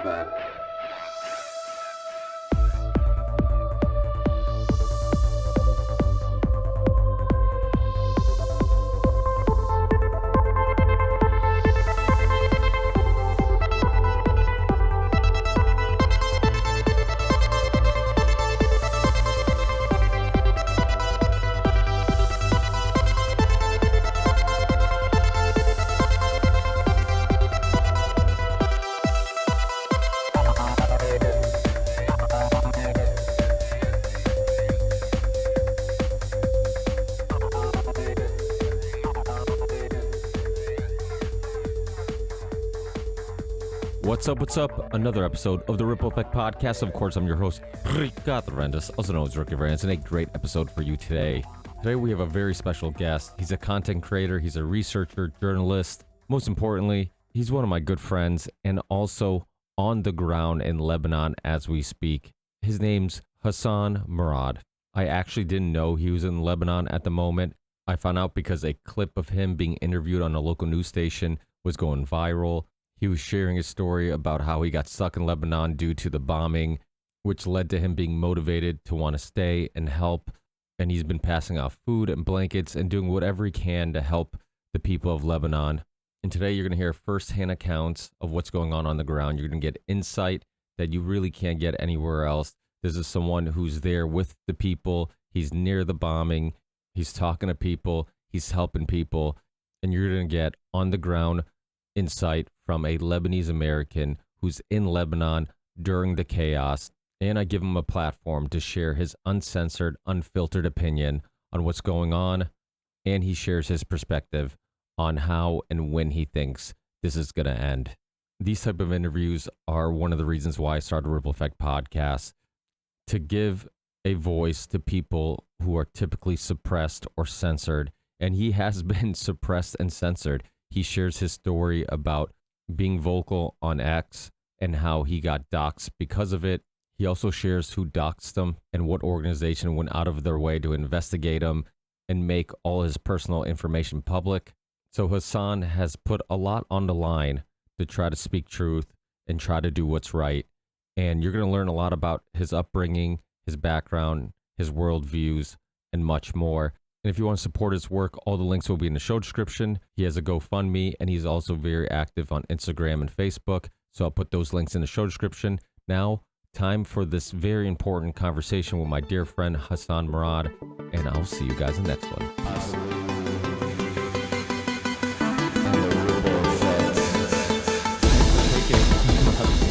bad. What's up? Another episode of the Ripple Effect Podcast. Of course, I'm your host, Ricardo Rendes, also known as Ricky Rendes, and a great episode for you today. Today, we have a very special guest. He's a content creator, he's a researcher, journalist. Most importantly, he's one of my good friends and also on the ground in Lebanon as we speak. His name's Hassan Mourad. I actually didn't know he was in Lebanon at the moment. I found out because a clip of him being interviewed on a local news station was going viral. He was sharing his story about how he got stuck in Lebanon due to the bombing, which led to him being motivated to want to stay and help. And he's been passing out food and blankets and doing whatever he can to help the people of Lebanon. And today you're going to hear firsthand accounts of what's going on the ground. You're going to get insight that you really can't get anywhere else. This is someone who's there with the people. He's near the bombing. He's talking to people. He's helping people. And you're going to get on the ground insight from a Lebanese American who's in Lebanon during the chaos. And I give him a platform to share his uncensored, unfiltered opinion on what's going on. And he shares his perspective on how and when he thinks this is going to end. These type of interviews are one of the reasons why I started Ripple Effect Podcast, to give a voice to people who are typically suppressed or censored. And he has been suppressed and censored. He shares his story about being vocal on X and how he got doxxed because of it. He also shares who doxxed him and what organization went out of their way to investigate him and make all his personal information public. So Hassan has put a lot on the line to try to speak truth and try to do what's right. And you're going to learn a lot about his upbringing, his background, his worldviews, and much more. And if you want to support his work, all the links will be in the show description. He has a GoFundMe, and he's also very active on Instagram and Facebook. So I'll put those links in the show description. Now, time for this very important conversation with my dear friend Hassan Mourad, and I'll see you guys in the next one.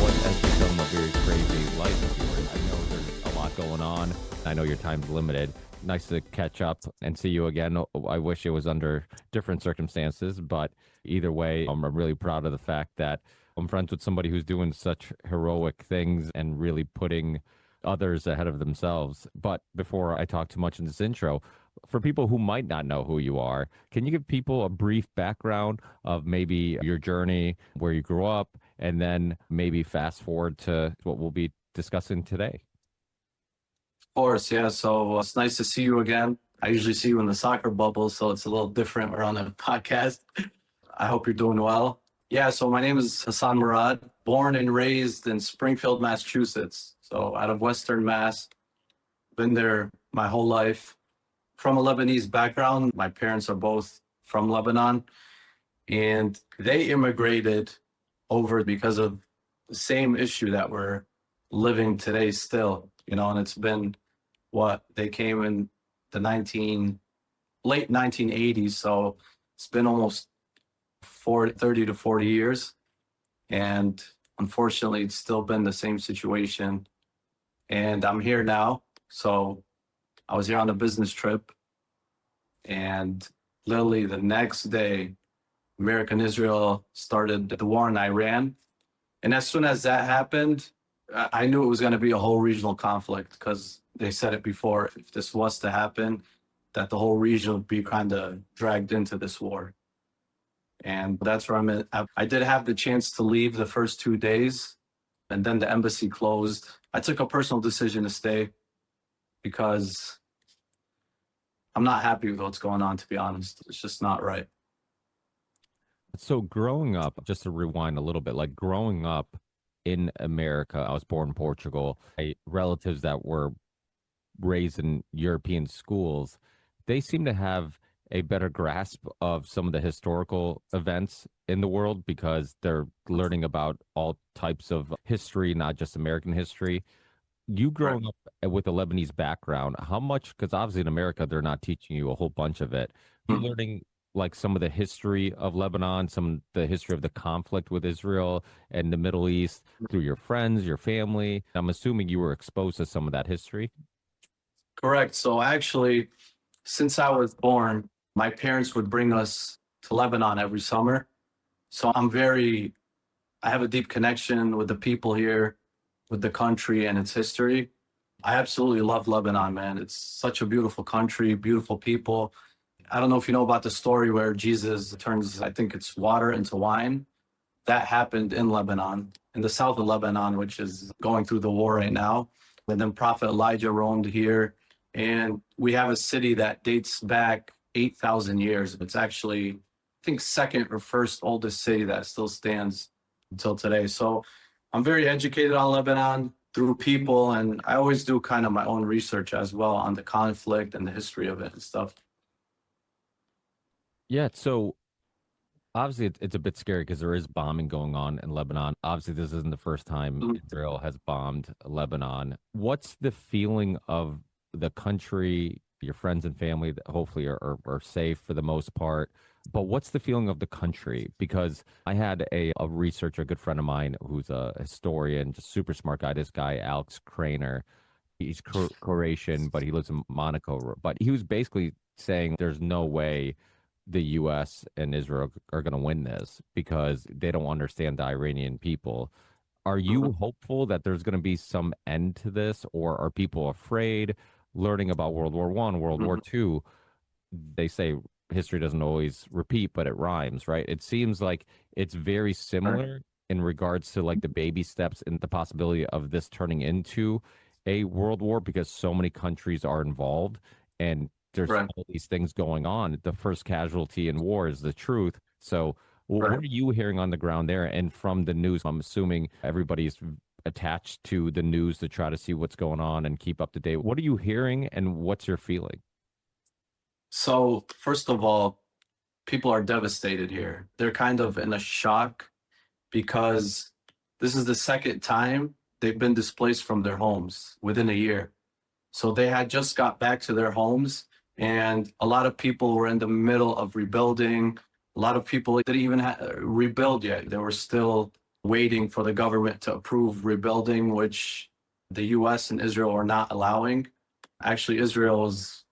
What has become a very crazy life of yours? I know there's a lot going on. I know your time's limited. Nice to catch up and see you again. I wish it was under different circumstances, but either way, I'm really proud of the fact that I'm friends with somebody who's doing such heroic things and really putting others ahead of themselves. But before I talk too much in this intro, for people who might not know who you are, can you give people a brief background of maybe your journey, where you grew up, and then maybe fast forward to what we'll be discussing today? Of course, yeah. So it's nice to see you again. I usually see you in the soccer bubble, so it's a little different. We're on a podcast. I hope you're doing well. Yeah, so my name is Hassan Mourad, born and raised in Springfield, Massachusetts. So out of Western Mass, been there my whole life. From a Lebanese background, my parents are both from Lebanon, and they immigrated over because of the same issue that we're living today still, and it's been they came in the late 1980s, so it's been almost 30 to 40 years, and unfortunately it's still been the same situation. And I'm here now. So I was here on a business trip, and literally the next day America and Israel started the war in Iran, and as soon as that happened, I knew it was going to be a whole regional conflict, because they said it before, if this was to happen, that the whole region would be kind of dragged into this war. And that's where I'm at. I did have the chance to leave the first 2 days, and then the embassy closed. I took a personal decision to stay because I'm not happy with what's going on, to be honest. It's just not right. So growing up, just to rewind a little bit, like growing up in America. I was born in Portugal. I relatives that were raised in European schools, they seem to have a better grasp of some of the historical events in the world because they're learning about all types of history, not just American history. You Right. growing up with a Lebanese background, how much, because obviously in America, they're not teaching you a whole bunch of it. You Mm. learning like some of the history of Lebanon, some of the history of the conflict with Israel and the Middle East through your friends, your family. I'm assuming you were exposed to some of that history. Correct. So actually, since I was born, my parents would bring us to Lebanon every summer. So I have a deep connection with the people here, with the country and its history. I absolutely love Lebanon, man. It's such a beautiful country, beautiful people. I don't know if you know about the story where Jesus turns, I think it's water into wine. That happened in Lebanon, in the south of Lebanon, which is going through the war right now. And then Prophet Elijah roamed here. And we have a city that dates back 8,000 years. It's actually, I think, second or first oldest city that still stands until today. So I'm very educated on Lebanon through people, and I always do kind of my own research as well on the conflict and the history of it and stuff. Yeah, so obviously it's a bit scary because there is bombing going on in Lebanon. Obviously, this isn't the first time Mhm. Israel has bombed Lebanon. What's the feeling of the country, your friends and family that hopefully are safe for the most part? But what's the feeling of the country? Because I had a researcher, a good friend of mine, who's a historian, just super smart guy. This guy, Alex Craner, he's Croatian, but he lives in Monaco. But he was basically saying there's no way the U.S. and Israel are going to win this because they don't understand the Iranian people. Are you Mhm. hopeful that there's going to be some end to this, or are people afraid? Learning about World War One, World War Mhm. Two, they say history doesn't always repeat, but it rhymes, right? It seems like it's very Right. similar in regards to like the baby steps and the possibility of this turning into a world war because so many countries are involved and there's Right. all these things going on. The first casualty in war is the truth. So, what Right. are you hearing on the ground there? And from the news, I'm assuming everybody's attached to the news to try to see what's going on and keep up to date. What are you hearing and what's your feeling? So, first of all, people are devastated here. They're kind of in a shock because this is the second time they've been displaced from their homes within a year. So they had just got back to their homes, and a lot of people were in the middle of rebuilding. A lot of people didn't even rebuild yet. They were still waiting for the government to approve rebuilding, which the US and Israel are not allowing. Actually, Israel is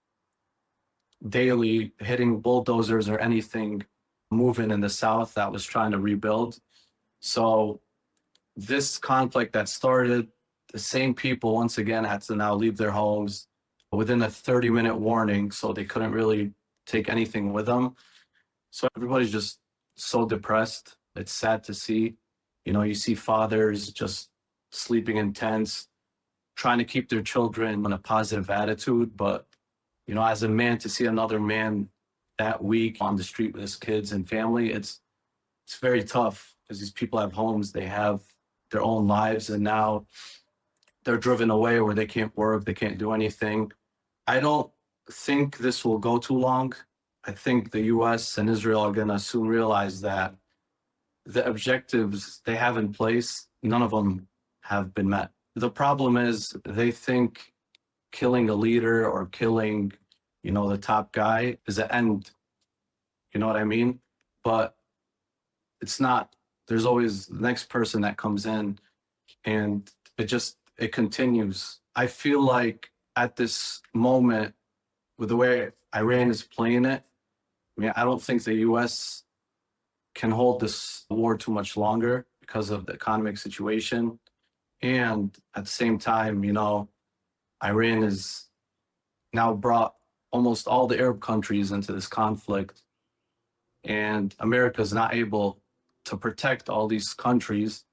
daily hitting bulldozers or anything moving in the south that was trying to rebuild. So this conflict that started, the same people once again had to now leave their homes within a 30-minute warning, so they couldn't really take anything with them. So everybody's just so depressed. It's sad to see. You know, you see fathers just sleeping in tents, trying to keep their children in a positive attitude, but you know, as a man, to see another man that weak on the street with his kids and family, it's very tough because these people have homes, they have their own lives, and now they're driven away where they can't work, they can't do anything. I don't think this will go too long. I think the US and Israel are going to soon realize that the objectives they have in place, none of them have been met. The problem is they think killing a leader or killing, you know, the top guy is the end. You know what I mean? But it's not. There's always the next person that comes in, and it continues. I feel like at this moment, with the way Iran is playing it, I mean, I don't think the US can hold this war too much longer because of the economic situation. And at the same time, you know, Iran has now brought almost all the Arab countries into this conflict, and America is not able to protect all these countries.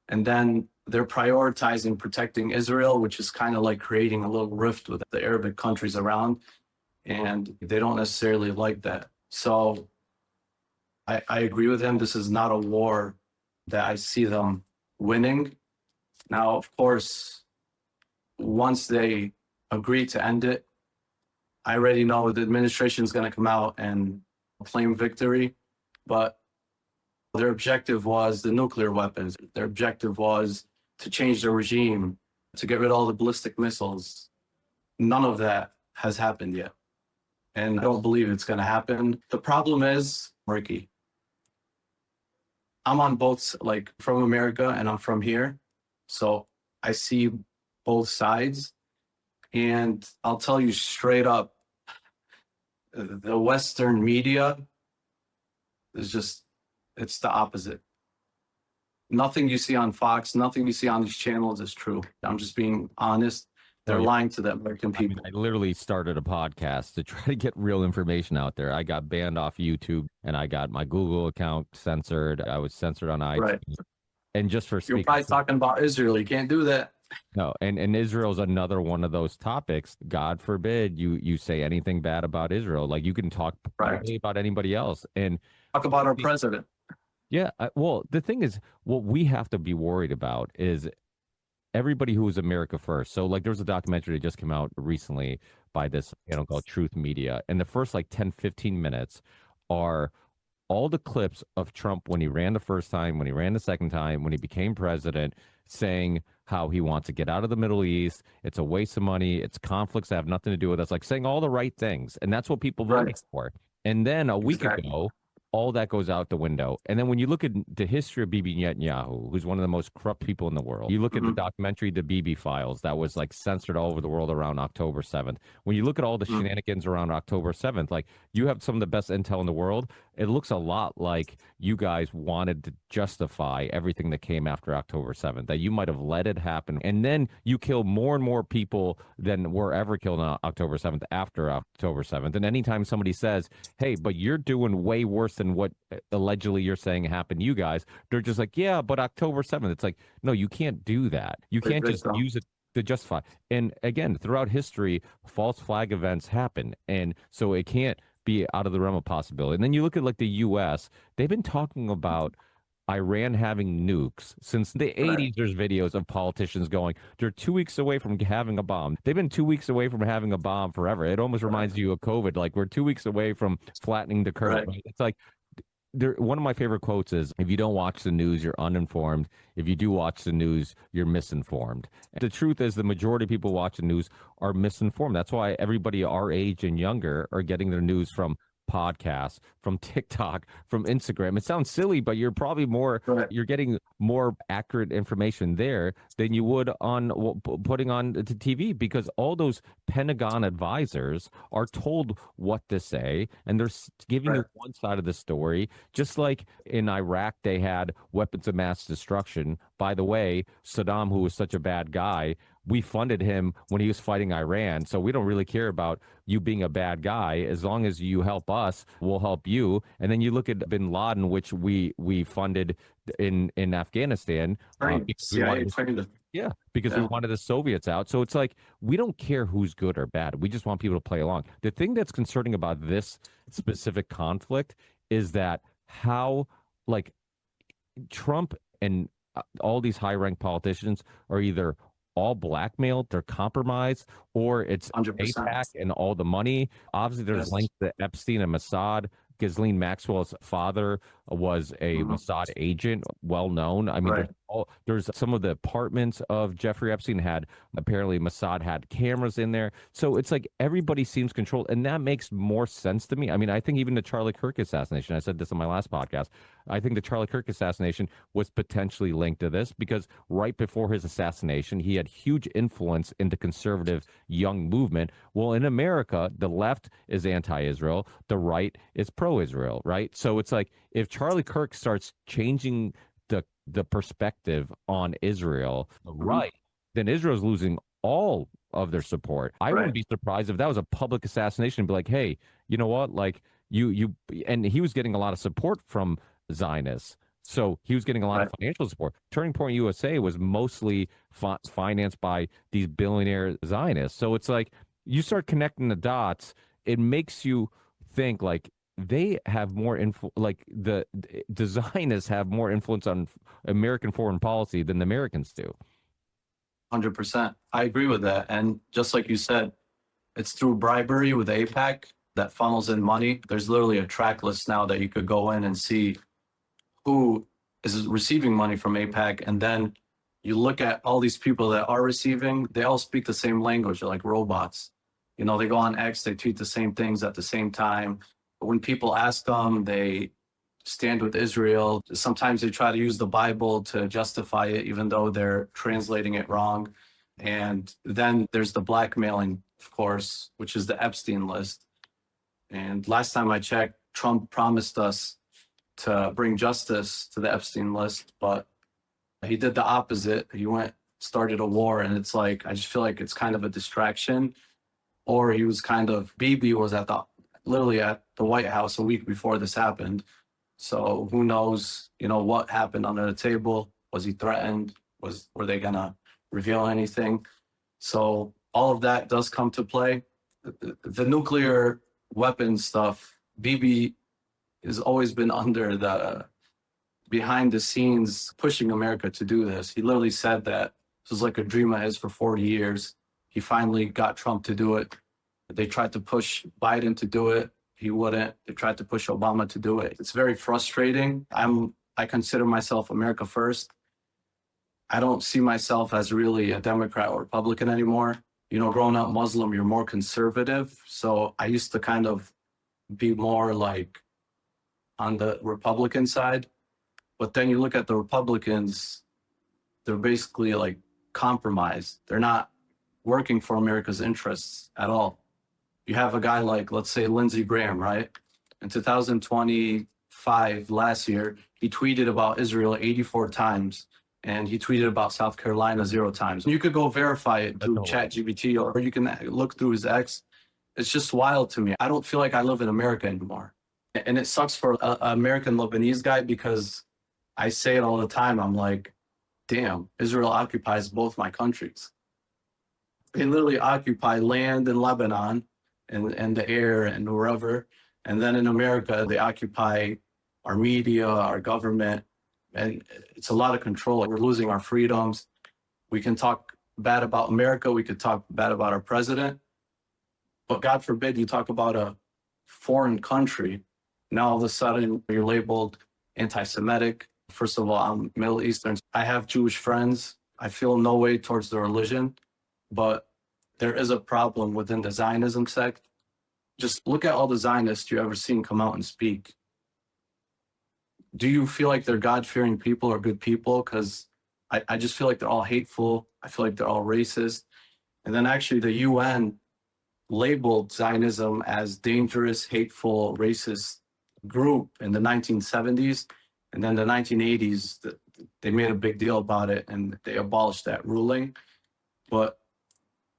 And then they're prioritizing protecting Israel, which is kind of like creating a little rift with the Arabic countries around. And they don't necessarily like that. So I agree with him. This is not a war that I see them winning. Now, of course, once they agree to end it, I already know the administration is going to come out and claim victory, but their objective was the nuclear weapons. Their objective was to change the regime, to get rid of all the ballistic missiles. None of that has happened yet. And I don't believe it's going to happen. The problem is, Ricky, I'm on both, like from America and I'm from here. So I see both sides. And I'll tell you straight up, the Western media is just, it's the opposite. Nothing you see on Fox, nothing you see on these channels is true. I'm just being honest. They're lying to the American people. I literally started a podcast to try to get real information out there. I got banned off YouTube and I got my Google account censored. I was censored on iTunes. Right. And just for speaking, you're probably talking about Israel. You can't do that. No, and Israel's another one of those topics. God forbid you say anything bad about Israel. Like you can talk about anybody else and talk about our president. Yeah, well, the thing is, what we have to be worried about is everybody who is America First. So, like, there was a documentary that just came out recently by this channel called Truth Media, and the first like 10, 15 minutes are all the clips of Trump when he ran the first time, when he ran the second time, when he became president, saying how he wants to get out of the Middle East. It's a waste of money. It's conflicts that have nothing to do with us. Like saying all the right things, and that's what people voted for. And then a week ago, all that goes out the window. And then when you look at the history of Bibi Netanyahu, who's one of the most corrupt people in the world, you look at the documentary, The Bibi Files, that was like censored all over the world around October 7th. When you look at all the shenanigans around October 7th, like you have some of the best intel in the world. It looks a lot like you guys wanted to justify everything that came after October 7th, that you might have let it happen. And then you kill more and more people than were ever killed on October 7th after October 7th. And anytime somebody says, hey, but you're doing way worse than what allegedly you're saying happened to you guys, they're just like, yeah, but October 7th. It's like, no, you can't do that. You can't just use it to justify. And again, throughout history, false flag events happen. And so it can't be out of the realm of possibility. And then you look at like the U.S., they've been talking about Iran having nukes since the 80s. There's videos of politicians going, they're 2 weeks away from having a bomb. They've been 2 weeks away from having a bomb forever. It almost reminds you of COVID. Like we're 2 weeks away from flattening the curve. Right? It's like, one of my favorite quotes is, if you don't watch the news, you're uninformed. If you do watch the news, you're misinformed. The truth is the majority of people watching news are misinformed. That's why everybody our age and younger are getting their news from podcasts, from TikTok, from Instagram. It sounds silly, but you're probably you're getting more accurate information there than you would on putting on the TV, because all those Pentagon advisors are told what to say, and they're giving you one side of the story. Just like in Iraq, they had weapons of mass destruction. By the way, Saddam, who was such a bad guy, we funded him when he was fighting Iran. So we don't really care about you being a bad guy. As long as you help us, we'll help you. And then you look at bin Laden, which we funded in Afghanistan. Because we wanted the Soviets out. So it's like, we don't care who's good or bad. We just want people to play along. The thing that's concerning about this specific conflict is that how, like, Trump and all these high-ranked politicians are either all blackmailed, they're compromised, or it's 100%. AIPAC and all the money. Obviously, there's links to Epstein and Mossad. Ghislaine Maxwell's father was a Mossad agent, well known. I mean, there's some of the apartments of Jeffrey Epstein apparently Mossad had cameras in there. So it's like everybody seems controlled, and that makes more sense to me. I mean, I think even the Charlie Kirk assassination, I said this on my last podcast, I think the Charlie Kirk assassination was potentially linked to this, because right before his assassination, he had huge influence in the conservative young movement. Well, in America, the left is anti-Israel, the right is pro-Israel, right? So it's like, if Charlie Kirk starts changing the perspective on Israel, right, then Israel's losing all of their support. I wouldn't be surprised if that was a public assassination and be like, hey, you know what? Like and he was getting a lot of support from Zionists. So he was getting a lot of financial support. Turning Point USA was mostly financed by these billionaire Zionists. So it's like, you start connecting the dots, it makes you think like, they have more like the Zionists have more influence on American foreign policy than the Americans do. 100%. I agree with that. And just like you said, it's through bribery with AIPAC that funnels in money. There's literally a track list now that you could go in and see who is receiving money from AIPAC. And then you look at all these people that are receiving, they all speak the same language. They're like robots. You know, they go on X, they tweet the same things at the same time. But when people ask them, they stand with Israel. Sometimes they try to use the Bible to justify it, even though they're translating it wrong. And then there's the blackmailing, of course, which is the Epstein list. And last time I checked, Trump promised us to bring justice to the Epstein list, but he did the opposite. He started a war, and it's like, I just feel like it's kind of a distraction. Or he was Bibi was literally at the White House a week before this happened. So who knows, what happened under the table? Was he threatened? Were they gonna reveal anything? So all of that does come to play. The nuclear weapons stuff, Bibi has always been under the behind the scenes pushing America to do this. He literally said that this was like a dream of his for 40 years. He finally got Trump to do it. They tried to push Biden to do it. He wouldn't. They tried to push Obama to do it. It's very frustrating. I consider myself America first. I don't see myself as really a Democrat or Republican anymore. Growing up Muslim, you're more conservative. So I used to kind of be more like on the Republican side. But then you look at the Republicans, they're basically like compromised. They're not working for America's interests at all. You have a guy like, let's say, Lindsey Graham, right? In 2025, last year, he tweeted about Israel 84 times, and he tweeted about South Carolina 0 times. You could go verify it through ChatGPT, or you can look through his X. It's just wild to me. I don't feel like I live in America anymore. And it sucks for an American Lebanese guy, because I say it all the time. I'm like, damn, Israel occupies both my countries. They literally occupy land in Lebanon and the air and wherever. And then in America, they occupy our media, our government, and it's a lot of control. We're losing our freedoms. We can talk bad about America. We could talk bad about our president. But God forbid you talk about a foreign country. Now all of a sudden you're labeled anti-Semitic. First of all, I'm Middle Eastern. I have Jewish friends. I feel no way towards the religion, but there is a problem within the Zionism sect. Just look at all the Zionists you ever seen come out and speak. Do you feel like they're God-fearing people or good people? Because I just feel like they're all hateful. I feel like they're all racist. And then actually the UN labeled Zionism as dangerous, hateful, racist group in the 1970s. And then the 1980s, they made a big deal about it and they abolished that ruling. But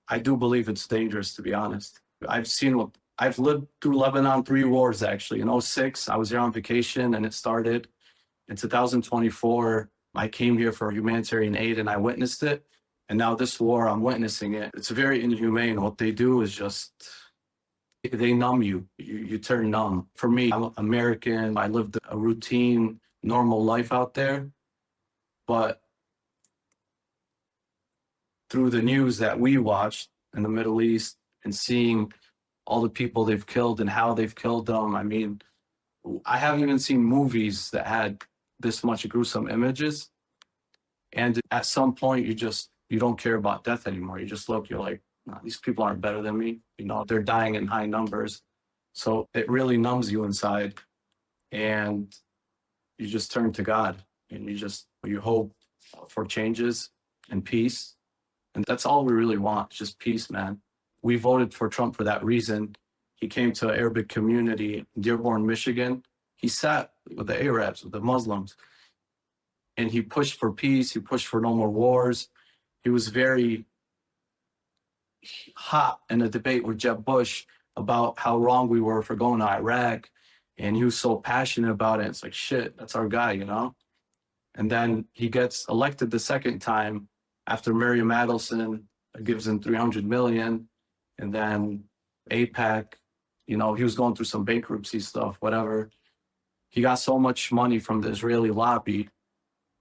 I do believe it's dangerous, to be honest. I've lived through Lebanon 3 wars, actually. In 2006, I was here on vacation and it started. In 2024, I came here for humanitarian aid and I witnessed it. And now this war, I'm witnessing it. It's very inhumane. What they do is just, they numb you. You turn numb. For me, I'm American. I lived a routine, normal life out there. But through the news that we watched in the Middle East and seeing all the people they've killed and how they've killed them, I mean, I haven't even seen movies that had this much gruesome images. And at some point, you don't care about death anymore. You just look, you're like, no, these people aren't better than me. They're dying in high numbers. So it really numbs you inside. And you just turn to God and you hope for changes and peace. And that's all we really want, just peace, man. We voted for Trump for that reason. He came to an Arabic community in Dearborn, Michigan. He sat with the Arabs, with the Muslims, and he pushed for peace. He pushed for no more wars. He was very hot in a debate with Jeb Bush about how wrong we were for going to Iraq. And he was so passionate about it. It's like, shit, that's our guy, And then he gets elected the second time after Mary Madelson gives him $300 million. And then AIPAC You know, he was going through some bankruptcy stuff, whatever. He got so much money from the Israeli lobby.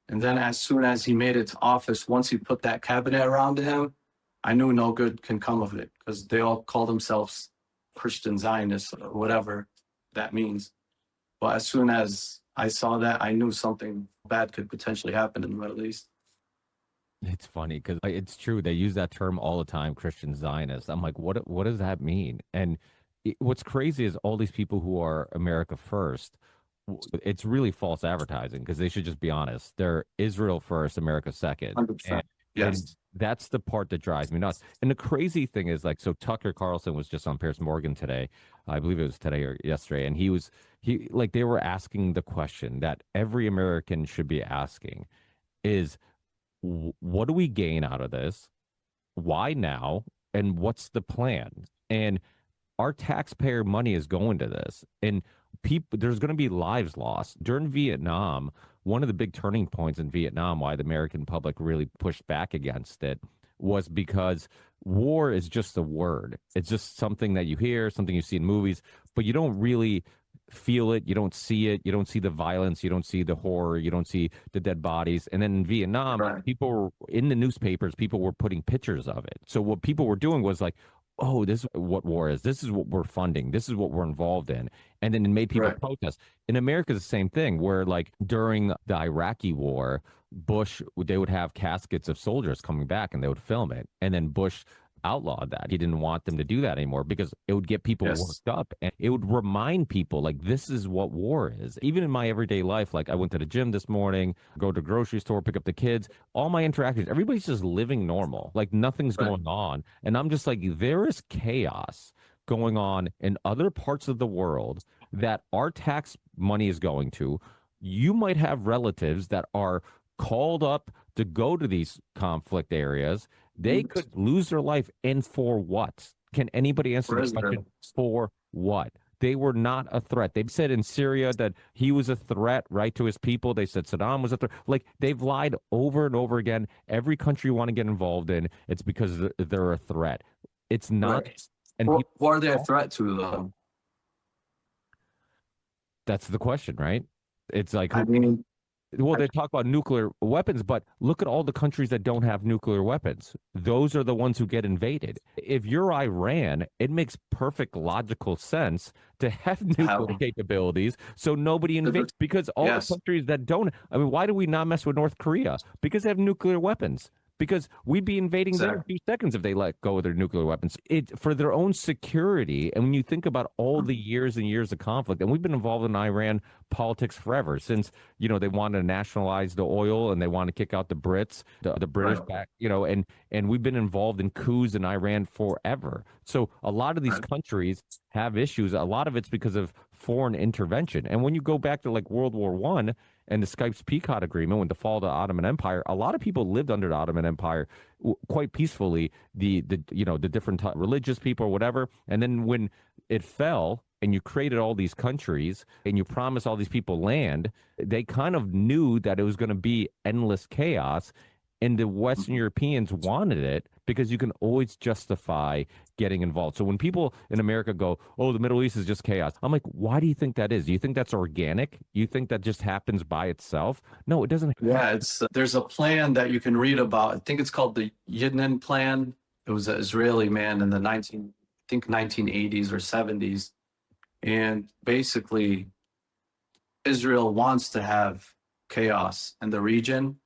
And then as soon as he made it to office, once he put that cabinet around him, I knew no good can come of it because they all call themselves Christian Zionists or whatever that means. But as soon as I saw that, I knew something bad could potentially happen in the Middle East. It's funny because it's true. They use that term all the time, Christian Zionist. I'm like, what does that mean? And what's crazy is all these people who are America first, it's really false advertising because they should just be honest. They're Israel first, America second. 100%. And Yes. that's the part that drives me nuts. And the crazy thing is, like, so Tucker Carlson was just on Piers Morgan today. I believe it was today or yesterday. And he like, they were asking the question that every American should be asking is, what do we gain out of this? Why now? And what's the plan? And our taxpayer money is going to this. And people, there's going to be lives lost. During Vietnam, one of the big turning points in Vietnam, why the American public really pushed back against it, was because war is just a word. It's just something that you hear, something you see in movies, but you don't really feel it. You don't see it. You don't see the violence. You don't see the horror. You don't see the dead bodies. And then in Vietnam, Right. people were in the newspapers, people were putting pictures of it. So what people were doing was like, oh, this is what war is. This is what we're funding. This is what we're involved in. And then it made people Right. protest. In America, it's the same thing where, like, during the Iraqi war, Bush, they would have caskets of soldiers coming back and they would film it. And then Bush outlawed that. He didn't want them to do that anymore because it would get people Yes. worked up and it would remind people, like, this is what war is. Even in my everyday life, like, I went to the gym this morning, go to the grocery store, pick up the kids, all my interactions, everybody's just living normal, like nothing's Right. going on. And I'm just like, there is chaos going on in other parts of the world that our tax money is going to. You might have relatives that are called up to go to these conflict areas. They could lose their life. And for what? Can anybody answer For the question? Israel. For what? They were not a threat. They've said in Syria that he was a threat, right, to his people. They said Saddam was a threat. Like, they've lied over and over again. Every country you want to get involved in, it's because they're a threat. It's not. Right. And Who people, are they a threat to, though? that's the question, right? It's like, I mean, well, they talk about nuclear weapons, but look at all the countries that don't have nuclear weapons. Those are the ones who get invaded. If you're Iran, it makes perfect logical sense to have nuclear capabilities so nobody invades, because all the yes. countries that don't, I mean, why do we not mess with North Korea? Because they have nuclear weapons. Because we'd be invading them in a few seconds if they let go of their nuclear weapons. It for their own security. And when you think about all the years and years of conflict, and we've been involved in Iran politics forever, since, you know, they want to nationalize the oil and they want to kick out the Brits, the British back, you know, and we've been involved in coups in Iran forever. So a lot of these countries have issues. A lot of it's because of foreign intervention. And when you go back to, like, World War I and the Sykes-Picot Agreement, when the fall of the Ottoman Empire, a lot of people lived under the Ottoman Empire quite peacefully. The you know, the different religious people or whatever. And then when it fell and you created all these countries and you promised all these people land, they kind of knew that it was going to be endless chaos. And the Western Europeans wanted it because you can always justify getting involved. So when people in America go, oh, the Middle East is just chaos, I'm like, why do you think that is? Do you think that's organic? You think that just happens by itself? No, it doesn't. Yeah, it's there's a plan that you can read about. I think it's called the Yidden Plan. It was an Israeli man in the 1980s or 70s. And basically, Israel wants to have chaos in the region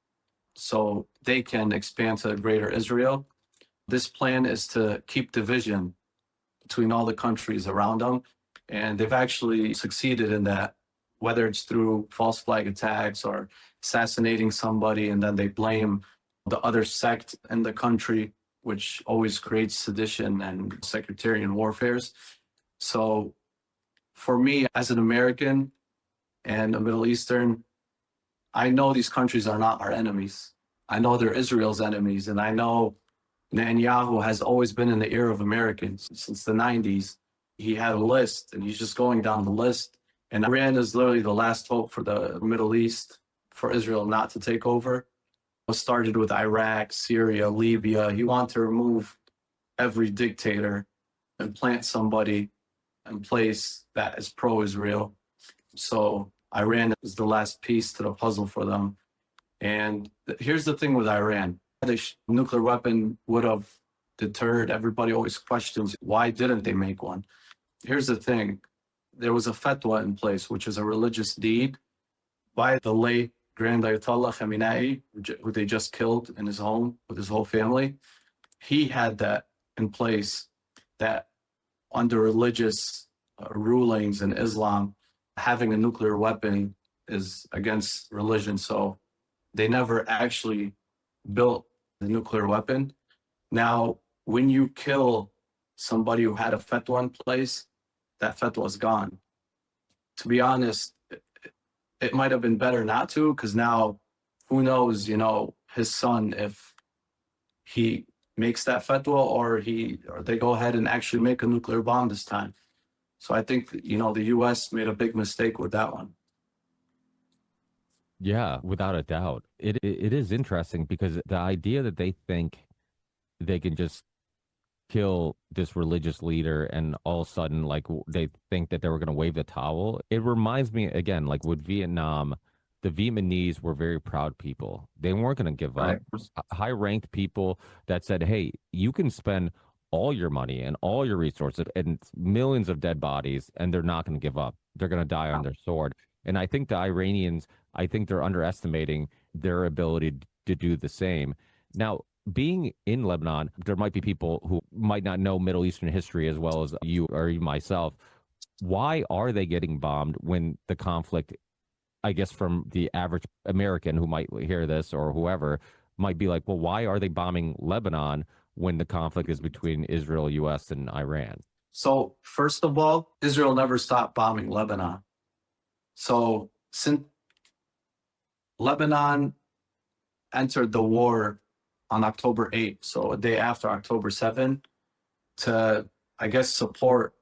so they can expand to greater Israel. This plan is to keep division between all the countries around them. And they've actually succeeded in that, whether it's through false flag attacks or assassinating somebody, and then they blame the other sect in the country, which always creates sedition and sectarian warfares. So for me, as an American and a Middle Eastern, I know these countries are not our enemies. I know they're Israel's enemies, and I know Netanyahu has always been in the ear of Americans since the 90s. He had a list, and he's just going down the list. And Iran is literally the last hope for the Middle East for Israel not to take over. It started with Iraq, Syria, Libya. He wanted to remove every dictator and plant somebody in place that is pro-Israel. So Iran is the last piece to the puzzle for them. And here's the thing with Iran. The nuclear weapon would have deterred. Everybody always questions, why didn't they make one? Here's the thing. There was a fatwa in place, which is a religious deed by the late Grand Ayatollah Khamenei, who they just killed in his home with his whole family. He had that in place, that under religious rulings in Islam, having a nuclear weapon is against religion. So they never actually built the nuclear weapon. Now, when you kill somebody who had a fatwa in place, that fatwa is gone. To be honest, it might have been better not to, because now who knows, his son, if he makes that fatwa or they go ahead and actually make a nuclear bomb this time. So I think, the US made a big mistake with that one. Yeah, without a doubt. It is interesting because the idea that they think they can just kill this religious leader and all of a sudden, like, they think that they were going to wave the towel. It reminds me, again, like with Vietnam, the Vietnamese were very proud people. They weren't going to give up. High-ranked people that said, hey, you can spend all your money and all your resources and millions of dead bodies, and they're not going to give up. They're going to die on their sword. And I think the Iranians, I think they're underestimating their ability to do the same. Now, being in Lebanon, there might be people who might not know Middle Eastern history as well as you or myself. Why are they getting bombed when the conflict, I guess from the average American who might hear this or whoever, might be like, well, why are they bombing Lebanon when the conflict is between Israel, US, and Iran? So first of all, Israel never stopped bombing Lebanon. So since Lebanon entered the war on October 8th, so a day after October 7th, to, I guess, support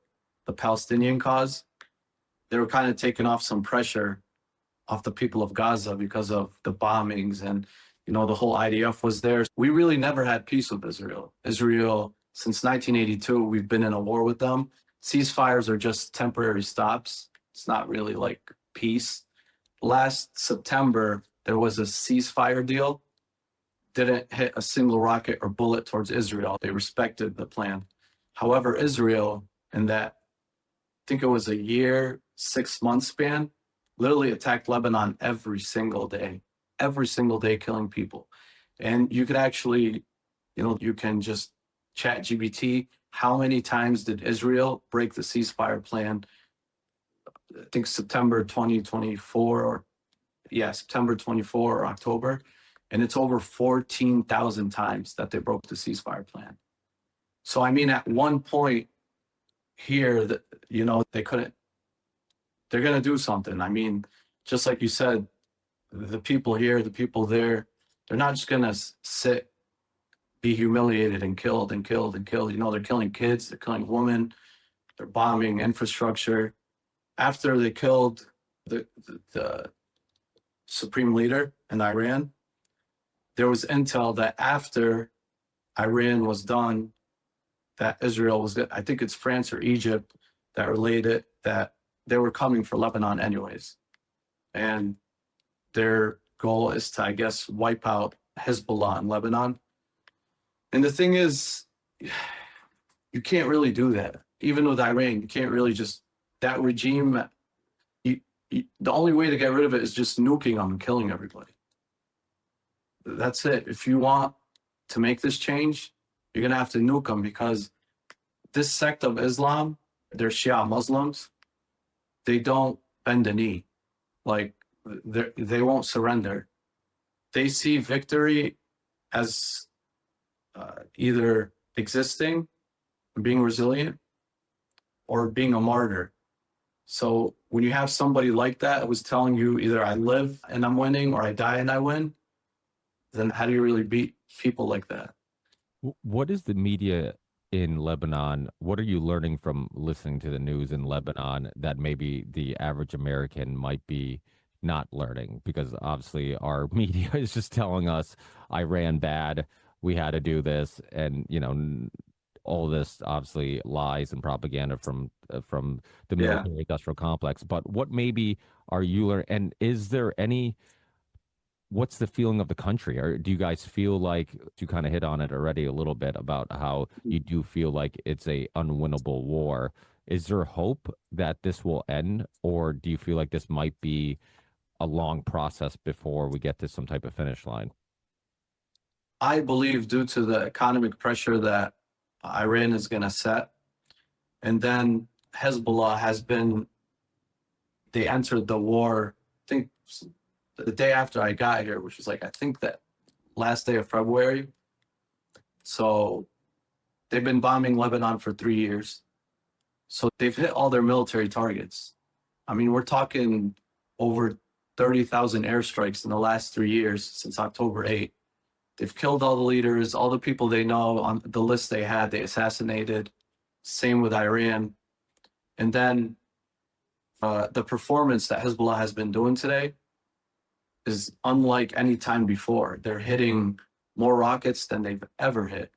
the Palestinian cause, they were kind of taking off some pressure off the people of Gaza because of the bombings and, the whole IDF was there. We really never had peace with Israel. Israel, since 1982, we've been in a war with them. Ceasefires are just temporary stops. It's not really like peace. Last September, there was a ceasefire deal. Didn't hit a single rocket or bullet towards Israel. They respected the plan. However, Israel, in that, I think it was a year, 6 month span, literally attacked Lebanon every single day, killing people. And you could actually, you can just chat GBT, how many times did Israel break the ceasefire plan? I think September 2024 September 24 or October. And it's over 14,000 times that they broke the ceasefire plan. So, I mean, at one point here, that they couldn't, they're going to do something. I mean, just like you said, the people here, the people there, they're not just going to sit, be humiliated and killed and killed and killed. They're killing kids, they're killing women, they're bombing infrastructure. After they killed the supreme leader in Iran, there was intel that after Iran was done, that Israel was, I think it's France or Egypt that relayed it, that they were coming for Lebanon anyways. And their goal is to, I guess, wipe out Hezbollah in Lebanon. And the thing is, you can't really do that. Even with Iran, you can't really just, that regime, the only way to get rid of it is just nuking them and killing everybody. That's it. If you want to make this change, you're going to have to nuke them, because this sect of Islam, they're Shia Muslims, they don't bend a knee. Like, they won't surrender. They see victory as either existing, being resilient, or being a martyr. So when you have somebody like that who's telling you either I live and I'm winning or I die and I win, then how do you really beat people like that? What is the media in Lebanon? What are you learning from listening to the news in Lebanon that maybe the average American might be not learning? Because obviously our media is just telling us Iran bad, we had to do this, and all this obviously lies and propaganda from the Yeah. military industrial complex. But what maybe are you learning? And is there any? What's the feeling of the country? Or do you guys feel like you kind of hit on it already a little bit about how you do feel like it's a unwinnable war? Is there hope that this will end, or do you feel like this might be a long process before we get to some type of finish line? I believe due to the economic pressure that Iran is going to set, and then Hezbollah has been, they entered the war, I think the day after I got here, which was like, I think that last day of February. So they've been bombing Lebanon for 3 years. So they've hit all their military targets. I mean, we're talking over 30,000 airstrikes in the last 3 years since October 8th. They've killed all the leaders, all the people they know on the list they had, they assassinated. Same with Iran. And then the performance that Hezbollah has been doing today is unlike any time before. They're hitting more rockets than they've ever hit.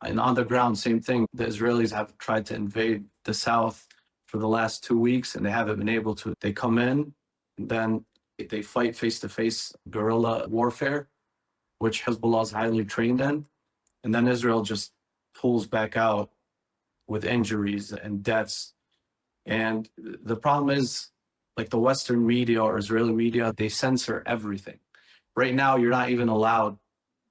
And on the ground, same thing. The Israelis have tried to invade the south for the last 2 weeks, and they haven't been able to. They come in, and then they fight face-to-face guerrilla warfare, which Hezbollah is highly trained in. And then Israel just pulls back out with injuries and deaths. And the problem is, like the Western media or Israeli media, they censor everything. Right now, you're not even allowed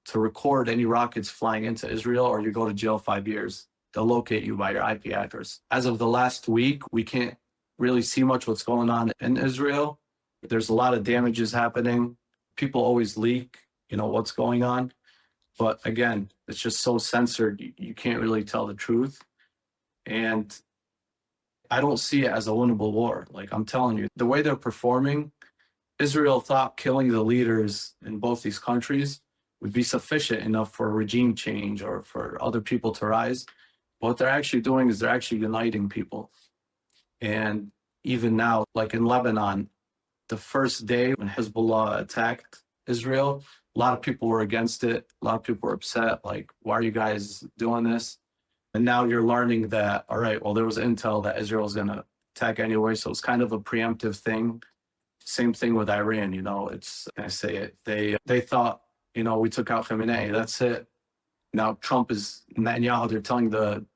to record any rockets flying into Israel, or you go to jail 5 years. They'll locate you by your IP address. As of the last week, we can't really see much what's going on in Israel. There's a lot of damages happening. People always leak, what's going on. But again, it's just so censored, you can't really tell the truth. And I don't see it as a winnable war. Like I'm telling you, the way they're performing, Israel thought killing the leaders in both these countries would be sufficient enough for a regime change or for other people to rise. What they're actually doing is they're actually uniting people. And even now, like in Lebanon, the first day when Hezbollah attacked Israel, a lot of people were against it. A lot of people were upset, like, why are you guys doing this? And now you're learning that, all right, well, there was intel that Israel is going to attack anyway. So it's kind of a preemptive thing. Same thing with Iran, it's, I say it, they thought, we took out Khamenei, that's it. Now Trump is, Netanyahu, they're telling the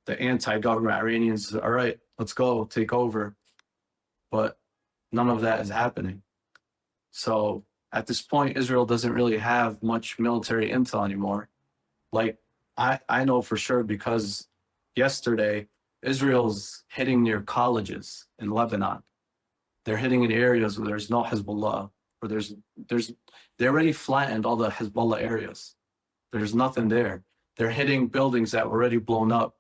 anti-government Iranians, all right, let's go, take over. But none of that is happening. So at this point, Israel doesn't really have much military intel anymore. Like, I know for sure because yesterday, Israel's hitting near colleges in Lebanon. They're hitting in areas where there's no Hezbollah, where they already flattened all the Hezbollah areas. There's nothing there. They're hitting buildings that were already blown up.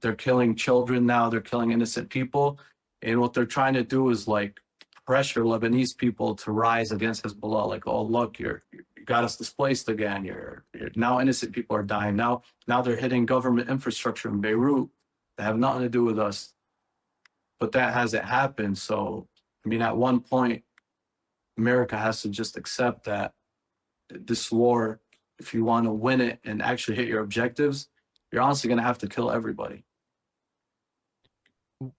They're killing children now. They're killing innocent people. And what they're trying to do is like pressure Lebanese people to rise against Hezbollah. Like, oh, look, you got us displaced again. You're now innocent people are dying. Now they're hitting government infrastructure in Beirut that have nothing to do with us. But that hasn't happened. So, I mean, at one point, America has to just accept that this war, if you want to win it and actually hit your objectives, you're honestly going to have to kill everybody.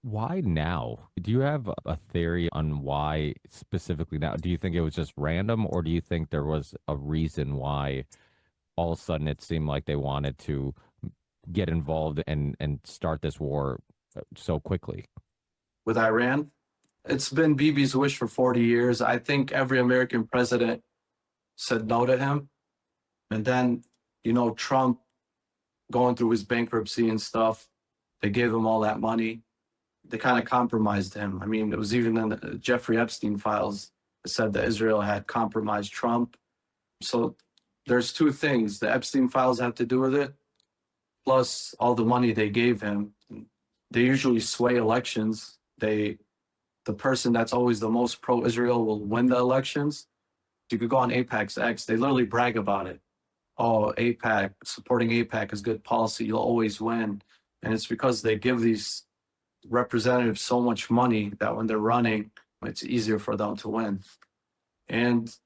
Why now? Do you have a theory on why specifically now? Do you think it was just random, or do you think there was a reason why all of a sudden it seemed like they wanted to get involved and start this war so quickly? With Iran, it's been Bibi's wish for 40 years. I think every American president said no to him. And then, Trump going through his bankruptcy and stuff, they gave him all that money. They kind of compromised him. I mean, it was even in the Jeffrey Epstein files that said that Israel had compromised Trump. So there's two things. The Epstein files have to do with it, plus all the money they gave him. They usually sway elections. The person that's always the most pro-Israel will win the elections. You could go on AIPAC's X. They literally brag about it. Oh, AIPAC, supporting AIPAC is good policy. You'll always win. And it's because they give these representatives so much money that when they're running, it's easier for them to win. And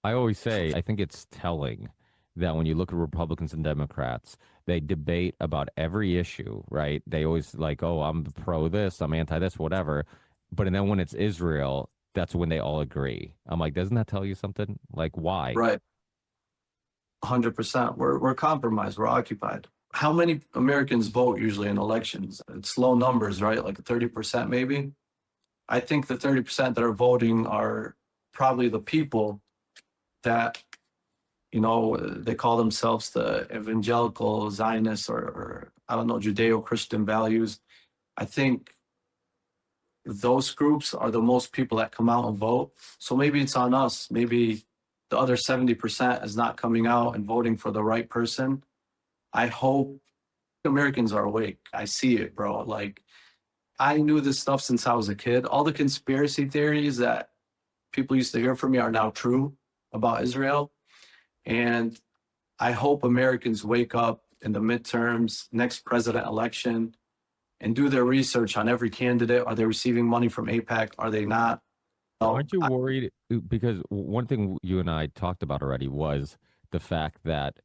I always say, I think it's telling that when you look at Republicans and Democrats, They debate about every issue, right? They always like, oh, I'm pro this, I'm anti this, whatever. But and then when it's Israel, that's when they all agree. I'm like, doesn't that tell you something? Like, why? Right. 100%. We're compromised. We're occupied. How many Americans vote usually in elections? It's low numbers, right? Like 30% maybe. I think the 30% that are voting are probably the people that, they call themselves the evangelical Zionists or I don't know, Judeo-Christian values. I think those groups are the most people that come out and vote. So maybe it's on us. Maybe the other 70% is not coming out and voting for the right person. I hope Americans are awake. I see it, bro. Like, I knew this stuff since I was a kid. All the conspiracy theories that people used to hear from me are now true about Israel. And I hope Americans wake up in the midterms, next president election, and do their research on every candidate. Are they receiving money from AIPAC? Are they not? So, Aren't you worried? Because one thing you and I talked about already was the fact that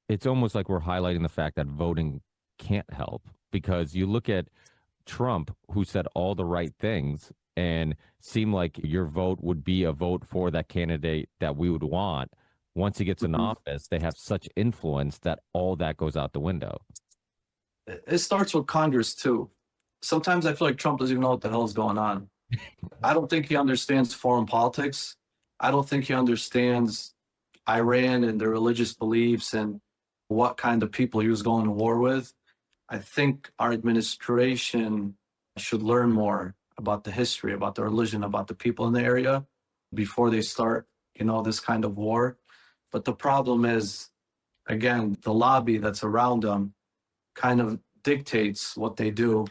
it's almost like we're highlighting the fact that voting can't help because you look at Trump, who said all the right things and seemed like your vote would be a vote for that candidate that we would want. Once he gets in office, they have such influence that all that goes out the window. it starts with Congress too. Sometimes I feel like Trump doesn't even know what the hell is going on. I don't think he understands foreign politics. I don't think he understands Iran and their religious beliefs and what kind of people he was going to war with. I think our administration should learn more about the history, about the religion, about the people in the area before they start, this kind of war. But the problem is, again, the lobby that's around them kind of dictates what they do.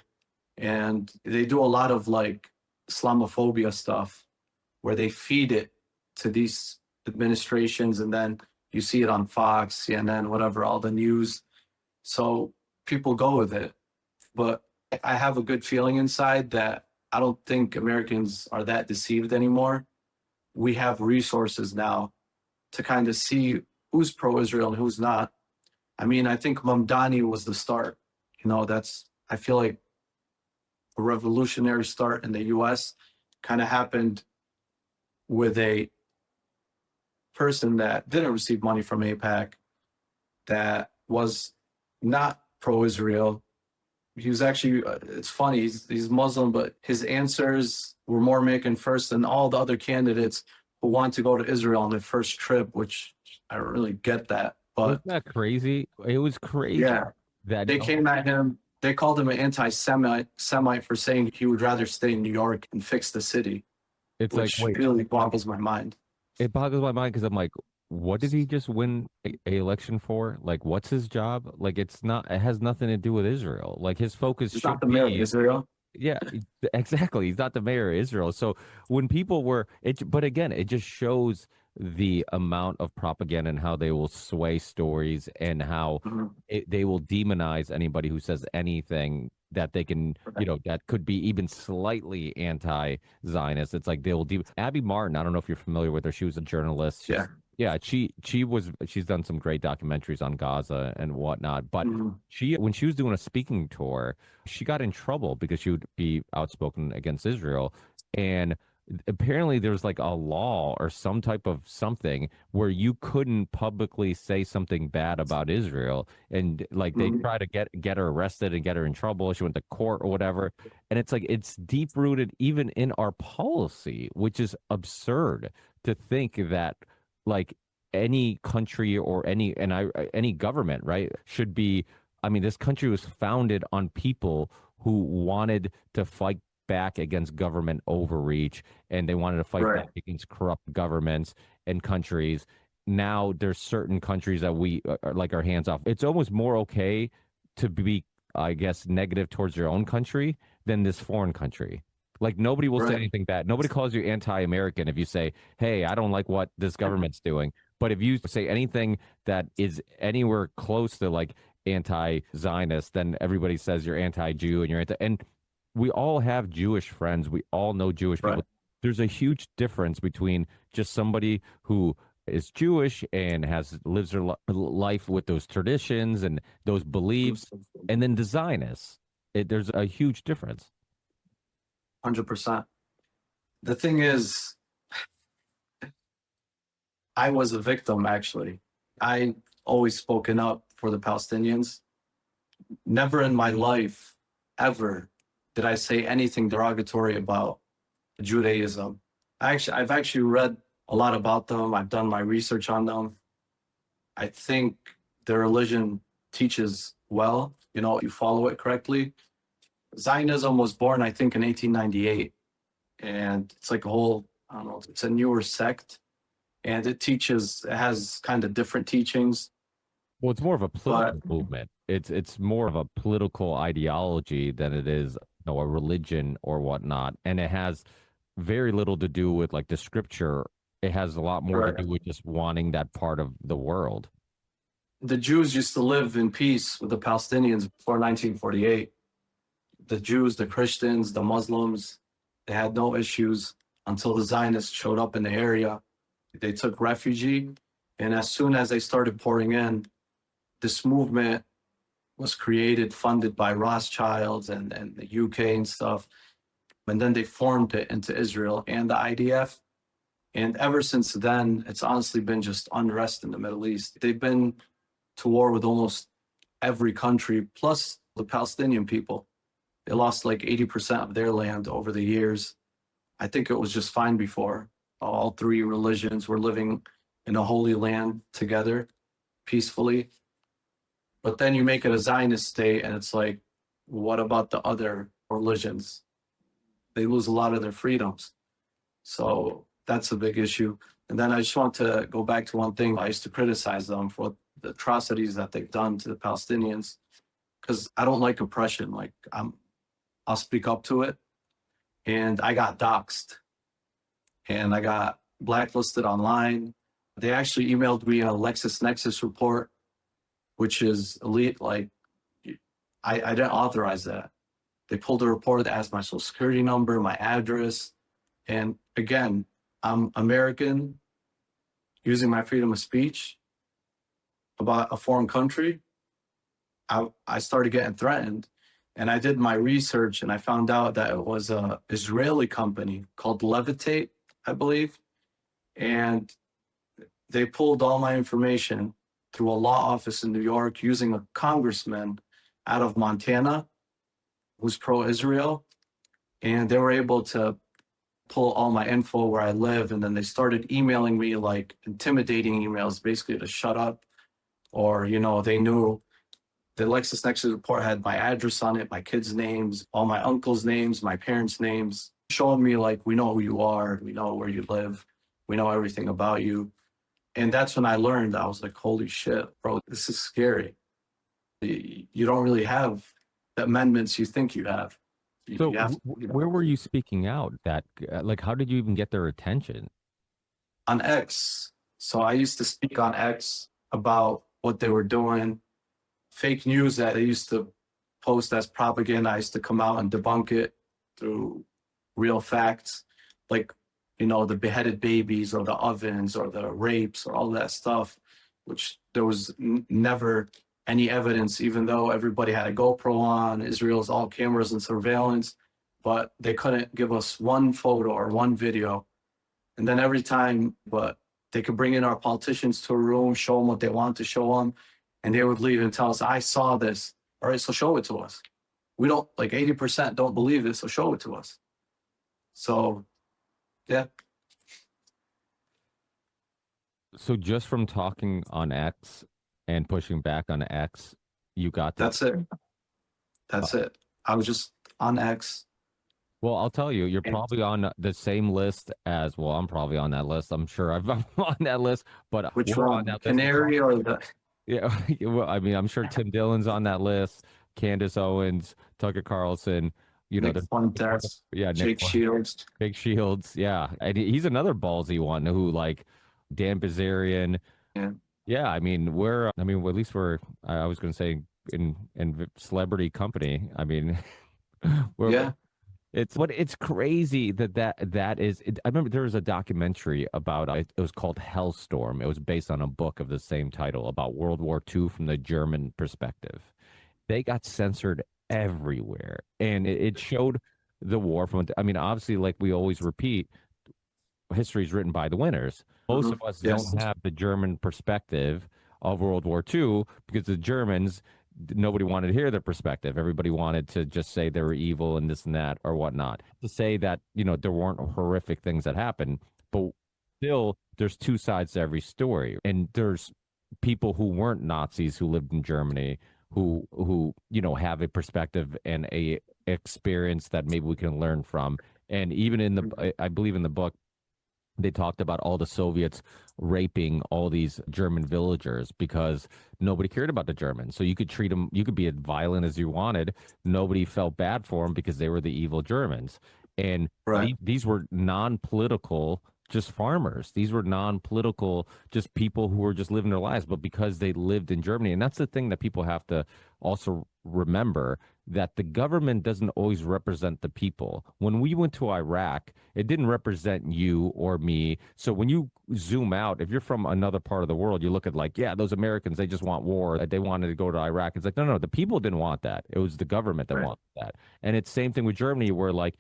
And they do a lot of like Islamophobia stuff where they feed it to these administrations and then you see it on Fox, CNN, whatever, all the news. So people go with it. But I have a good feeling inside that I don't think Americans are that deceived anymore. We have resources now to kind of see who's pro-Israel and who's not. I mean, I think Mamdani was the start. I feel like a revolutionary start in the US kind of happened with a person that didn't receive money from AIPAC, that was not pro-Israel. He was actually, it's funny, he's Muslim, but his answers were more American first than all the other candidates who want to go to Israel on their first trip, which I don't really get that. But wasn't that crazy? It was crazy. yeah, that they came at him. They called him an anti-Semite for saying he would rather stay in New York and fix the city, it's which like, wait, really boggles my mind. it boggles my mind because I'm like, what did he just win a election for? Like, what's his job? Like, it has nothing to do with Israel. Like, his focus He's should not the mayor of be, Israel. yeah, exactly. He's not the mayor of Israel. So when people were, but again, it just shows the amount of propaganda and how they will sway stories and how they will demonize anybody who says anything that they can, that could be even slightly anti-Zionist. It's like they will. Abby Martin, I don't know if you're familiar with her. She was a journalist. Yeah, she's done some great documentaries on Gaza and whatnot. But when she was doing a speaking tour, she got in trouble because she would be outspoken against Israel, and apparently there's like a law or some type of something where you couldn't publicly say something bad about Israel, and like they try to get her arrested and get her in trouble. She went to court or whatever, and it's like it's deep rooted even in our policy, which is absurd to think that like any country or any government, right, should be. I mean, this country was founded on people who wanted to fight back against government overreach, and they wanted to fight back against corrupt governments and countries. Now there's certain countries that we are like our hands off. It's almost more okay to be, I guess, negative towards your own country than this foreign country. Like nobody will say anything bad. Nobody calls you anti-American if you say, "Hey, I don't like what this government's doing." But if you say anything that is anywhere close to like anti-Zionist, then everybody says you're anti-Jew and you're anti. And we all have Jewish friends. We all know Jewish people. There's a huge difference between just somebody who is Jewish and lives their life with those traditions and those beliefs, and then the Zionists. There's a huge difference. 100%. The thing is, I was a victim, actually. I always spoken up for the Palestinians. Never in my life, ever, did I say anything derogatory about Judaism. I've actually read a lot about them. I've done my research on them. I think their religion teaches well, you follow it correctly. Zionism was born, I think, in 1898. And it's like a whole, I don't know, it's a newer sect. And it has kind of different teachings. Well, it's more of a political But movement. It's more of a political ideology than it is, a religion or whatnot. And it has very little to do with like the scripture. It has a lot more to do with just wanting that part of the world. The Jews used to live in peace with the Palestinians before 1948. The Jews, the Christians, the Muslims, they had no issues until the Zionists showed up in the area. They took refuge. And as soon as they started pouring in, this movement was created, funded by Rothschilds and the UK and stuff. And then they formed it into Israel and the IDF. And ever since then, it's honestly been just unrest in the Middle East. They've been to war with almost every country, plus the Palestinian people. They lost like 80% of their land over the years. I think it was just fine before. All three religions were living in a holy land together peacefully. But then you make it a Zionist state, and it's like, what about the other religions? They lose a lot of their freedoms. So that's a big issue. And then I just want to go back to one thing. I used to criticize them for the atrocities that they've done to the Palestinians, because I don't like oppression. Like I'll speak up to it. And I got doxxed and I got blacklisted online. They actually emailed me a LexisNexis report, which is elite. Like I didn't authorize that. They pulled a report that has my social security number, my address. And again, I'm American, using my freedom of speech about a foreign country. I started getting threatened, and I did my research and I found out that it was an Israeli company called Levitate, I believe. And they pulled all my information through a law office in New York using a congressman out of Montana who's pro-Israel. And they were able to pull all my info where I live. And then they started emailing me like intimidating emails, basically to shut up. Or, they knew the LexisNexis report had my address on it, my kids' names, all my uncles' names, my parents' names, showing me like, we know who you are, we know where you live, we know everything about you. And that's when I learned, I was like, holy shit, bro, this is scary. You don't really have the amendments you think you have. So You have where were you speaking out? That like, how did you even get their attention? on X. So I used to speak on X about what they were doing, fake news that they used to post as propaganda. I used to come out and debunk it through real facts, like, the beheaded babies or the ovens or the rapes or all that stuff, which there was never any evidence, even though everybody had a GoPro on, Israel's all cameras and surveillance, but they couldn't give us one photo or one video. And then every time, but they could bring in our politicians to a room, show them what they want to show them, and they would leave and tell us, I saw this. All right, so show it to us. We don't, like 80% don't believe it, so show it to us. So, yeah. So just from talking on X and pushing back on X, you got That's it. That's it. I was just on X. Well, I'll tell you, you're probably on the same list as, well, I'm probably on that list. I'm sure I'm on that list, but Which we're on one? that list. Canary or the? Yeah, well, I mean, I'm sure Tim Dillon's on that list, Candace Owens, Tucker Carlson, Nick Fuentes, yeah, Jake Shields. Big Shields, yeah. And he's another ballsy one who, like, Dan Bilzerian. Yeah. Yeah, I mean, at least I was going to say in celebrity company. I mean, we're, Yeah. It's crazy that is. I remember there was a documentary about it was called Hellstorm. It was based on a book of the same title about World War II from the German perspective. They got censored everywhere, and it showed the war from. I mean, obviously, like we always repeat, history is written by the winners. Most Hmm. of us Yes. don't have the German perspective of World War II because the Germans, nobody wanted to hear their perspective. Everybody wanted to just say they were evil and this and that or whatnot. To say that, there weren't horrific things that happened, but still, there's two sides to every story. And there's people who weren't Nazis who lived in Germany who have a perspective and a experience that maybe we can learn from. And even in I believe in the book, they talked about all the Soviets raping all these German villagers because nobody cared about the Germans. So you could treat them, you could be as violent as you wanted. Nobody felt bad for them because they were the evil Germans. And Right. these were non-political, just farmers. These were non-political, just people who were just living their lives, but because they lived in Germany. And that's the thing that people have to also remember, that the government doesn't always represent the people. When we went to Iraq, it didn't represent you or me. So when you zoom out, if you're from another part of the world, you look at like, yeah, those Americans, they just want war. They wanted to go to Iraq. It's like, no, the people didn't want that. It was the government that Right. wanted that. And it's same thing with Germany, where like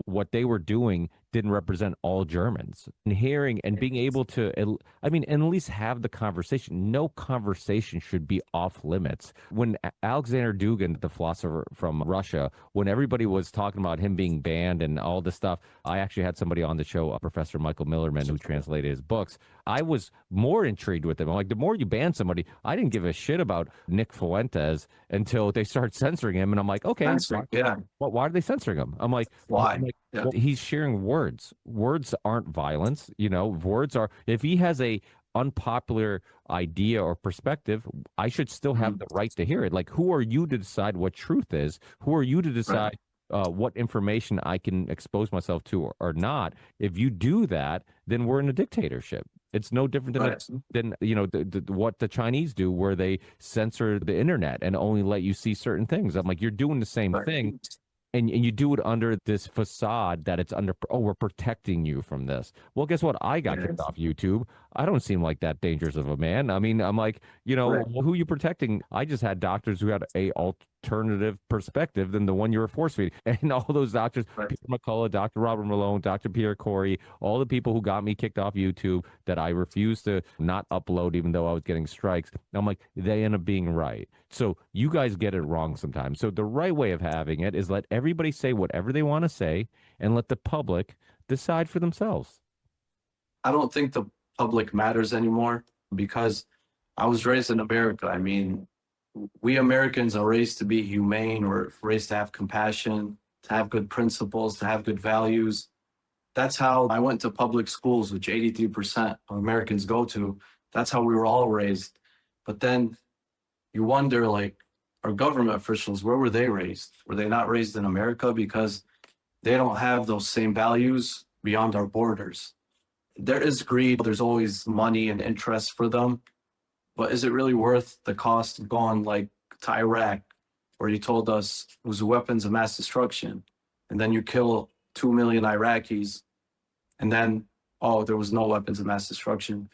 what they were doing didn't represent all Germans. And hearing and being able to, I mean, and at least have the conversation. No conversation should be off limits. When Alexander Dugin, the philosopher from Russia, when everybody was talking about him being banned and all this stuff, I actually had somebody on the show, Professor Michael Millerman, who translated his books. I was more intrigued with them. I'm like, the more you ban somebody, I didn't give a shit about Nick Fuentes until they start censoring him. And I'm like, okay, Censoring. Yeah. why are they censoring him? Why? Yeah. Well, he's sharing words. Words aren't violence. Words are, if he has a unpopular idea or perspective, I should still have Mhm. the right to hear it. Like, who are you to decide what truth is? Who are you to Right. decide what information I can expose myself to or not? If you do that, then we're in a dictatorship. It's no different than Right. what the Chinese do, where they censor the internet and only let you see certain things. I'm like, you're doing the same Right. thing, and you do it under this facade that it's under, oh, we're protecting you from this. Well, guess what? I got kicked Right. off YouTube. I don't seem like that dangerous of a man. I mean, I'm like, Right. who are you protecting? I just had doctors who had a alternative perspective than the one you were force feeding. And all those doctors, Right. Peter McCullough, Dr. Robert Malone, Dr. Pierre Corey, all the people who got me kicked off YouTube that I refused to not upload even though I was getting strikes. I'm like, they end up being right. So you guys get it wrong sometimes. So the right way of having it is let everybody say whatever they want to say and let the public decide for themselves. I don't think the public matters anymore because I was raised in America. I mean, we Americans are raised to be humane. We're raised to have compassion, to have good principles, to have good values. That's how I went to public schools, which 83% of Americans go to. That's how we were all raised. But then you wonder, like, our government officials, where were they raised? Were they not raised in America? Because they don't have those same values beyond our borders. There is greed, there's always money and interest for them. But is it really worth the cost of going like to Iraq, where you told us it was weapons of mass destruction, and then you kill 2 million Iraqis, and then, oh, there was no weapons of mass destruction,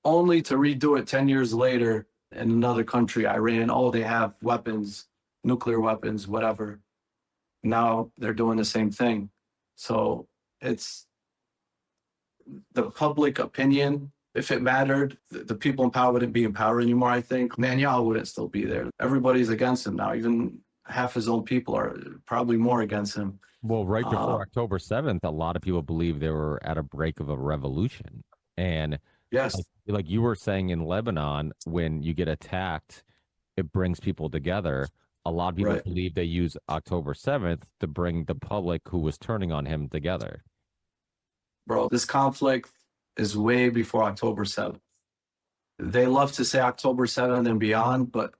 only to redo it 10 years later in another country, Iran, oh, they have weapons, nuclear weapons, whatever. Now they're doing the same thing. So it's the public opinion. If it mattered, the people in power wouldn't be in power anymore, I think. Netanyahu wouldn't still be there. Everybody's against him now. Even half his own people are probably more against him. Well, right before October 7th, a lot of people believe they were at a break of a revolution. And Yes. like you were saying in Lebanon, when you get attacked, it brings people together. A lot of people Right. believe they use October 7th to bring the public who was turning on him together. Bro, this conflict is way before October 7th. They love to say October 7th and beyond, but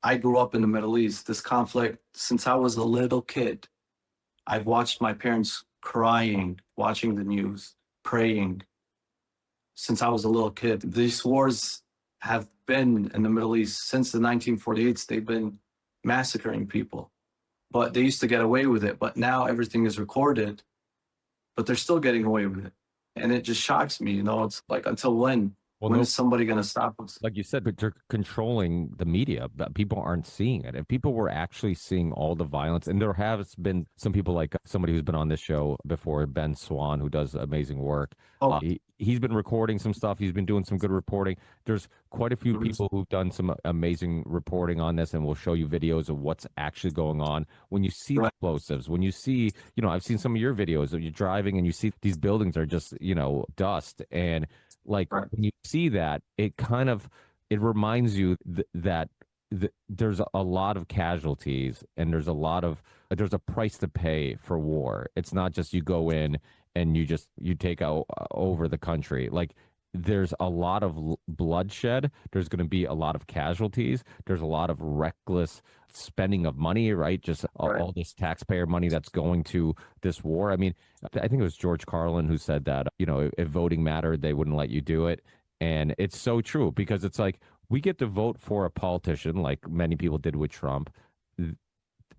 I grew up in the Middle East. This conflict, since I was a little kid, I've watched my parents crying, watching the news, praying since I was a little kid. These wars have been in the Middle East since the 1948s. They've been massacring people. but they used to get away with it. But now everything is recorded, but they're still getting away with it. And it just shocks me, it's like, until when? Well, When no, is somebody going to stop us? like you said, but they're controlling the media, but people aren't seeing it. If people were actually seeing all the violence, and there has been some people like somebody who's been on this show before, Ben Swan, who does amazing work. Oh, He's been recording some stuff. He's been doing some good reporting. There's quite a few mhm. people who've done some amazing reporting on this, and we'll show you videos of what's actually going on. When you see Right. explosives, when you see, I've seen some of your videos of you driving and you see these buildings are just, dust. And like Right. when you see that, it reminds you that there's a lot of casualties and there's a price to pay for war. It's not just you go in and you take out over the country. Like there's a lot of bloodshed. There's going to be a lot of casualties. There's a lot of reckless spending of money, right? Just Right. all this taxpayer money that's going to this war. I mean, I think it was George Carlin who said that, if voting mattered, they wouldn't let you do it. And it's so true because it's like we get to vote for a politician like many people did with Trump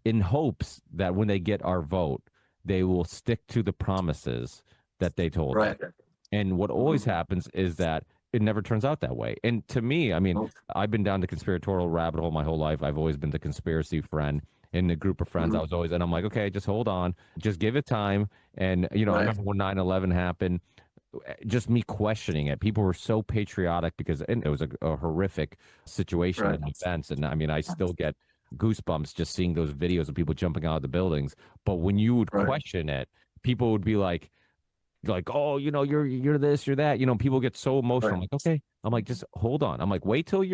in hopes that when they get our vote, they will stick to the promises that they told us. Right. And what always Mhm. happens is that it never turns out that way. And to me, I mean, Nope. I've been down the conspiratorial rabbit hole my whole life. I've always been the conspiracy friend in the group of friends. I Mhm. was always, and I'm like, okay, just hold on, just give it time. And, I Right. remember when 9/11 happened, just me questioning it. People were so patriotic because and it was a horrific situation Right. and events. And I mean, I still get goosebumps just seeing those videos of people jumping out of the buildings. But when you would Right. question it, people would be like, oh, you're this, you're that. People get so emotional. Right. I'm like, okay. I'm like, just hold on. I'm like, wait till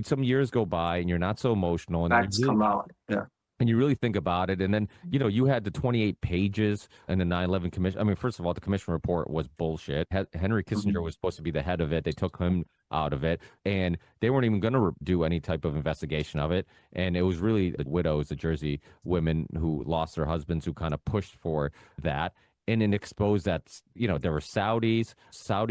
some years go by and you're not so emotional, and then Facts come out. Yeah. you really think about it. And then, you had the 28 pages and the 9/11 commission. I mean, first of all, the commission report was bullshit. Henry Kissinger Mhm. was supposed to be the head of it. They took him out of it, and they weren't even going to do any type of investigation of it. And it was really the widows, the Jersey women who lost their husbands, who kind of pushed for that. And then exposed that, there were Saudi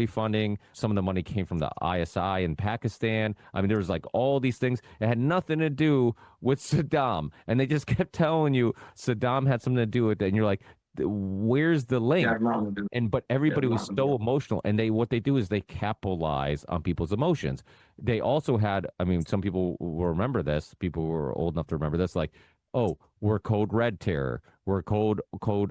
funding. Some of the money came from the ISI in Pakistan. I mean, there was like all these things. It had nothing to do with Saddam. And they just kept telling you Saddam had something to do with it. And you're like, where's the Yeah, link? I've nothing to do. But Yeah, everybody was nothing to so do. emotional, and what they do is they capitalize on people's emotions. They also had, I mean, some people will remember this. People who are old enough to remember this, like, oh, we're code red terror, we're code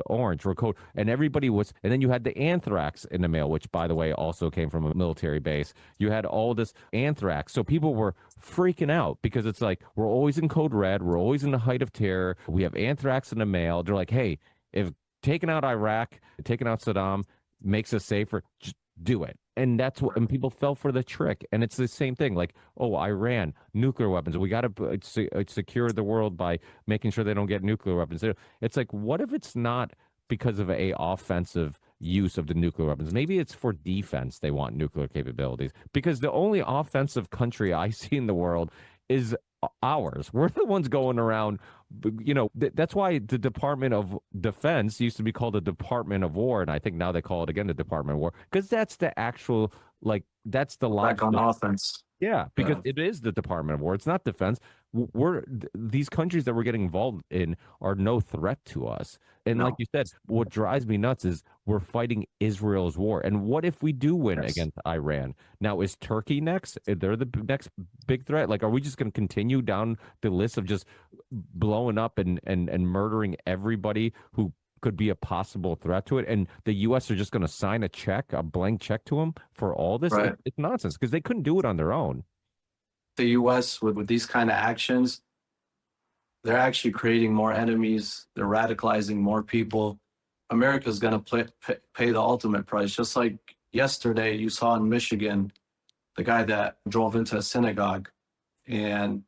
orange, we're code, and everybody was. And then you had the anthrax in the mail, which, by the way, also came from a military base. You had all this anthrax, so people were freaking out because it's like we're always in code red, we're always in the height of terror. We have anthrax in the mail. They're like, hey, if taking out Iraq, taking out Saddam makes us safer, just do it. And that's what, and people fell for the trick. And it's the same thing. Like, oh, Iran, nuclear weapons. We got to secure the world by making sure they don't get nuclear weapons. It's like, what if it's not because of a offensive use of the nuclear weapons? Maybe it's for defense. They want nuclear capabilities because the only offensive country I see in the world is ours. We're the ones going around, that's why the Department of Defense used to be called the Department of War, and I think now they call it again the Department of War because that's the actual, like, that's the Back on logical. offense. Yeah, because Yeah. it is the Department of War. It's not defense. These countries that we're getting involved in are no threat to us. And like No. you said, what drives me nuts is we're fighting Israel's war. And what if we do win Yes. against Iran? Now, is Turkey next? They're the next big threat. Like, are we just going to continue down the list of just blowing up and murdering everybody who could be a possible threat to it, and the U.S. are just going to sign a blank check to them for all this? Right. It's nonsense because they couldn't do it on their own. The U.S. with these kind of actions, they're actually creating more enemies. They're radicalizing more people. America's going to pay the ultimate price. Just like yesterday, you saw in Michigan, the guy that drove into a synagogue, and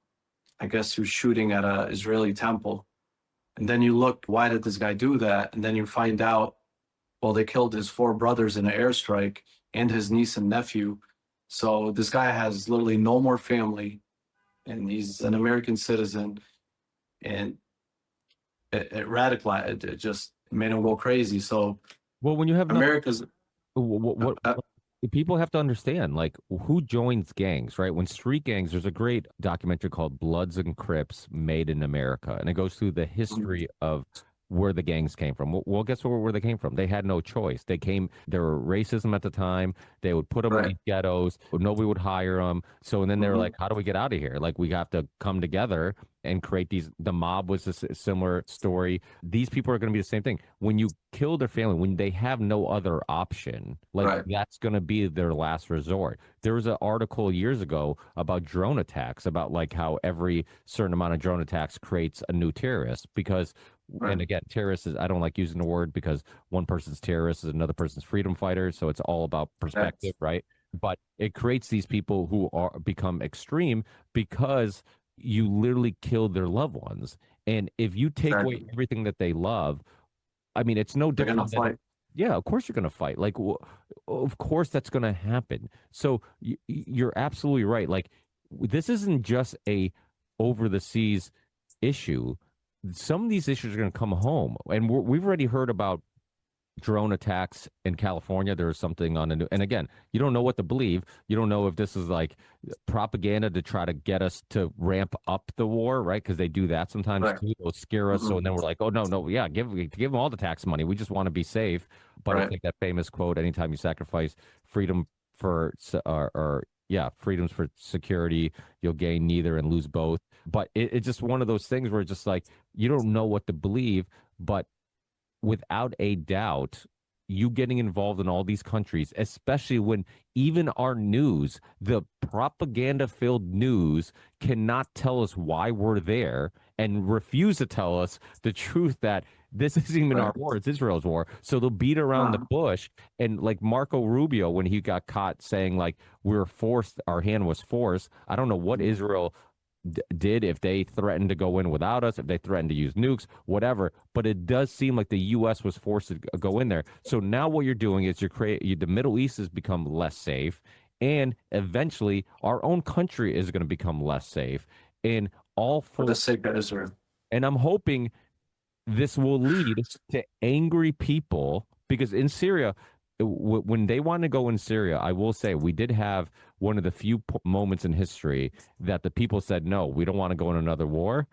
I guess he was shooting at a Israeli temple. And then you look, why did this guy do that? And then you find out, well, they killed his four brothers in an airstrike and his niece and nephew. So this guy has literally no more family, and he's an American citizen. And it radicalized, it just made him go crazy. So Well, when you have America's, what uh, people have to understand, like, who joins gangs, right? When street gangs, there's a great documentary called Bloods and Crips Made in America, and it goes through the Mhm. history of where the gangs came from. Well, guess where they came from? They had no choice. There were racism at the time. They would put them in Right. these ghettos. Nobody would hire them. So, and then they were Hmm. like, how do we get out of here? Like, we have to come together and create these. The mob was a similar story. These people are going to be the same thing. When you kill their family, when they have no other option, like Right. that's going to be their last resort. There was an article years ago about drone attacks, about like how every certain amount of drone attacks creates a new terrorist because, Right. and again, terrorist is, I don't like using the word because one person's terrorist is another person's freedom fighter. So it's all about perspective, That's right? But it creates these people who are become extreme because you literally killed their loved ones. And if you take away exactly. everything that they love, I mean, it's no They're gonna different than, fight. yeah, of course you're going to fight. Like, of course that's going to happen. So you're absolutely right. Like, this isn't just a over the seas issue. Some of these issues are going to come home, and we've already heard about drone attacks in California. There was something on the new, and again, you don't know what to believe. You don't know if this is like propaganda to try to get us to ramp up the war, right? Because they do that sometimes Right. too. They'll scare us, so Hmm. and then we're like, oh no, no, yeah, give them all the tax money. We just want to be safe. But it's Right. like that famous quote: "Anytime you sacrifice freedom for or yeah, freedoms for security, you'll gain neither and lose both." But it's just one of those things where it's just like you don't know what to believe, but without a doubt, you getting involved in all these countries, especially when even our news, the propaganda filled news, cannot tell us why we're there and refuse to tell us the truth that this isn't even our Right. war, it's Israel's war. So they'll beat around the Uh, bush. And like Marco Rubio, when he got caught saying, like, we were forced, our hand was forced, I don't know what Israel did, if they threatened to go in without us, if they threatened to use nukes, whatever. But it does seem like the U.S. was forced to go in there. So now what you're doing is the Middle East has become less safe, and eventually our own country is going to become less safe. And all for the for, sake of Israel. and I'm hoping this will lead to angry people because in Syria, when they want to go in Syria, I will say we did have one of the few moments in history that the people said, no, we don't want to go in another war.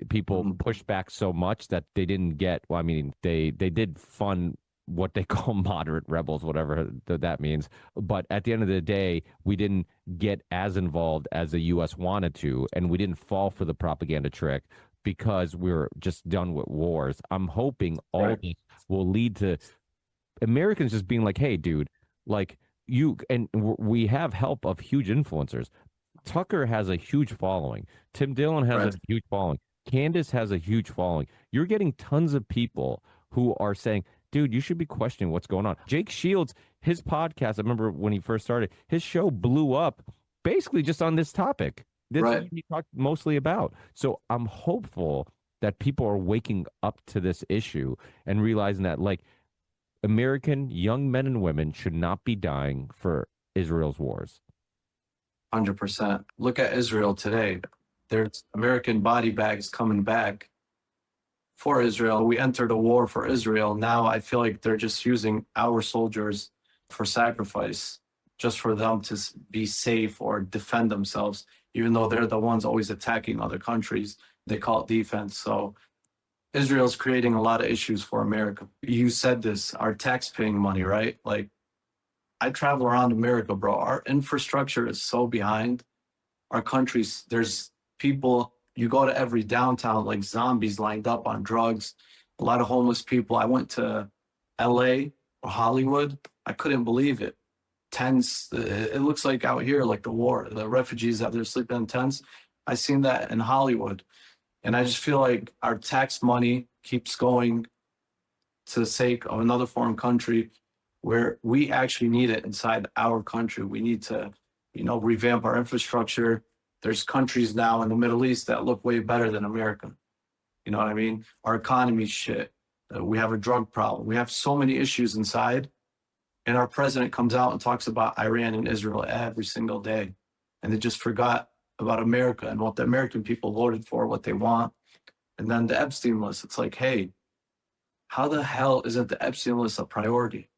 People Hmm. pushed back so much that they didn't get, well, I mean, they did fund what they call moderate rebels, whatever that means. But at the end of the day, we didn't get as involved as the U.S. wanted to, and we didn't fall for the propaganda trick because we're just done with wars. I'm hoping all Right. this will lead to Americans just being like, hey, dude, like and we have help of huge influencers. Tucker has a huge following. Tim Dillon has a Right. huge following. Candace has a huge following. You're getting tons of people who are saying, dude, you should be questioning what's going on. Jake Shields, his podcast, I remember when he first started, his show blew up basically just on this topic. This is Right. what he talked mostly about. So I'm hopeful that people are waking up to this issue and realizing that, like, American young men and women should not be dying for Israel's wars. 100%. Look at Israel today. There's American body bags coming back for Israel. We entered a war for Israel. Now I feel like they're just using our soldiers for sacrifice, just for them to be safe or defend themselves, even though they're the ones always attacking other countries. They call it defense. So Israel's creating a lot of issues for America. You said this, our tax-paying money, right? Like, I travel around America, bro. Our infrastructure is so behind. Our countries, there's people, you go to every downtown like zombies lined up on drugs, a lot of homeless people. I went to LA or Hollywood. I couldn't believe it. Tents, it looks like out here, like the war, the refugees that they're sleeping in tents. I seen that in Hollywood. And I just feel like our tax money keeps going to the sake of another foreign country where we actually need it inside our country. We need to, revamp our infrastructure. There's countries now in the Middle East that look way better than America. You know what I mean? Our economy's shit. We have a drug problem. We have so many issues inside. And our president comes out and talks about Iran and Israel every single day. And they just forgot about America and what the American people voted for, what they want. And then the Epstein list, it's like, hey, how the hell isn't the Epstein list a priority?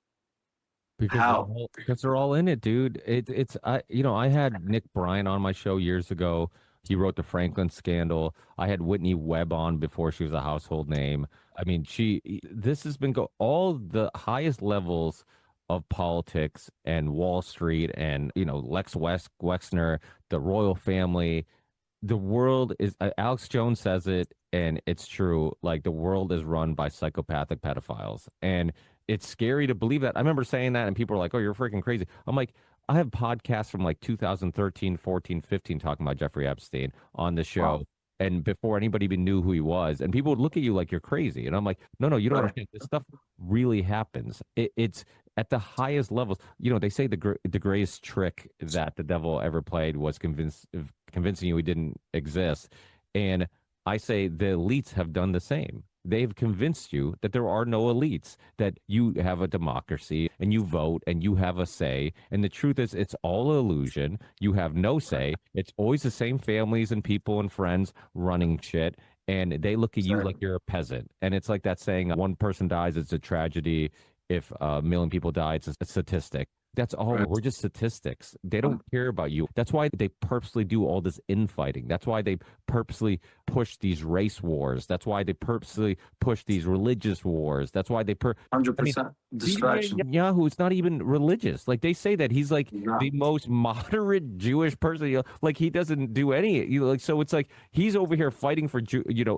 How? Because they're all in it, dude. It's I had Nick Bryan on my show years ago. He wrote the Franklin scandal. I had Whitney Webb on before she was a household name. I mean, this has been all the highest levels of politics and Wall Street and Lex Wexner, the royal family. The world is Alex Jones says it, and it's true. Like, the world is run by psychopathic pedophiles, and it's scary to believe that. I remember saying that, and people were like, "Oh, you're freaking crazy." I'm like, I have podcasts from like 2013, 14, 15 talking about Jeffrey Epstein on the Wow. show, and before anybody even knew who he was, and people would look at you like you're crazy, and I'm like, no, no, you don't Right. understand. This stuff really happens. It's at the highest levels. They say the greatest trick that the devil ever played was convincing you he didn't exist. And I say the elites have done the same. They've convinced you that there are no elites, that you have a democracy and you vote and you have a say. And the truth is, it's all illusion. You have no say. It's always the same families and people and friends running shit. And they look at you like Exactly. you're a peasant. And it's like that saying, one person dies, it's a tragedy. If a million people die, it's a statistic. That's all. Right. We're just statistics. They don't care about you. That's why they purposely do all this infighting. That's why they purposely push these race wars. That's why they purposely push these religious wars. That's why I mean, 100% BJ distraction. Netanyahu is not even religious. Like, they say that he's like No. the most moderate Jewish person. Like, he doesn't do any. Like, so it's like he's over here fighting for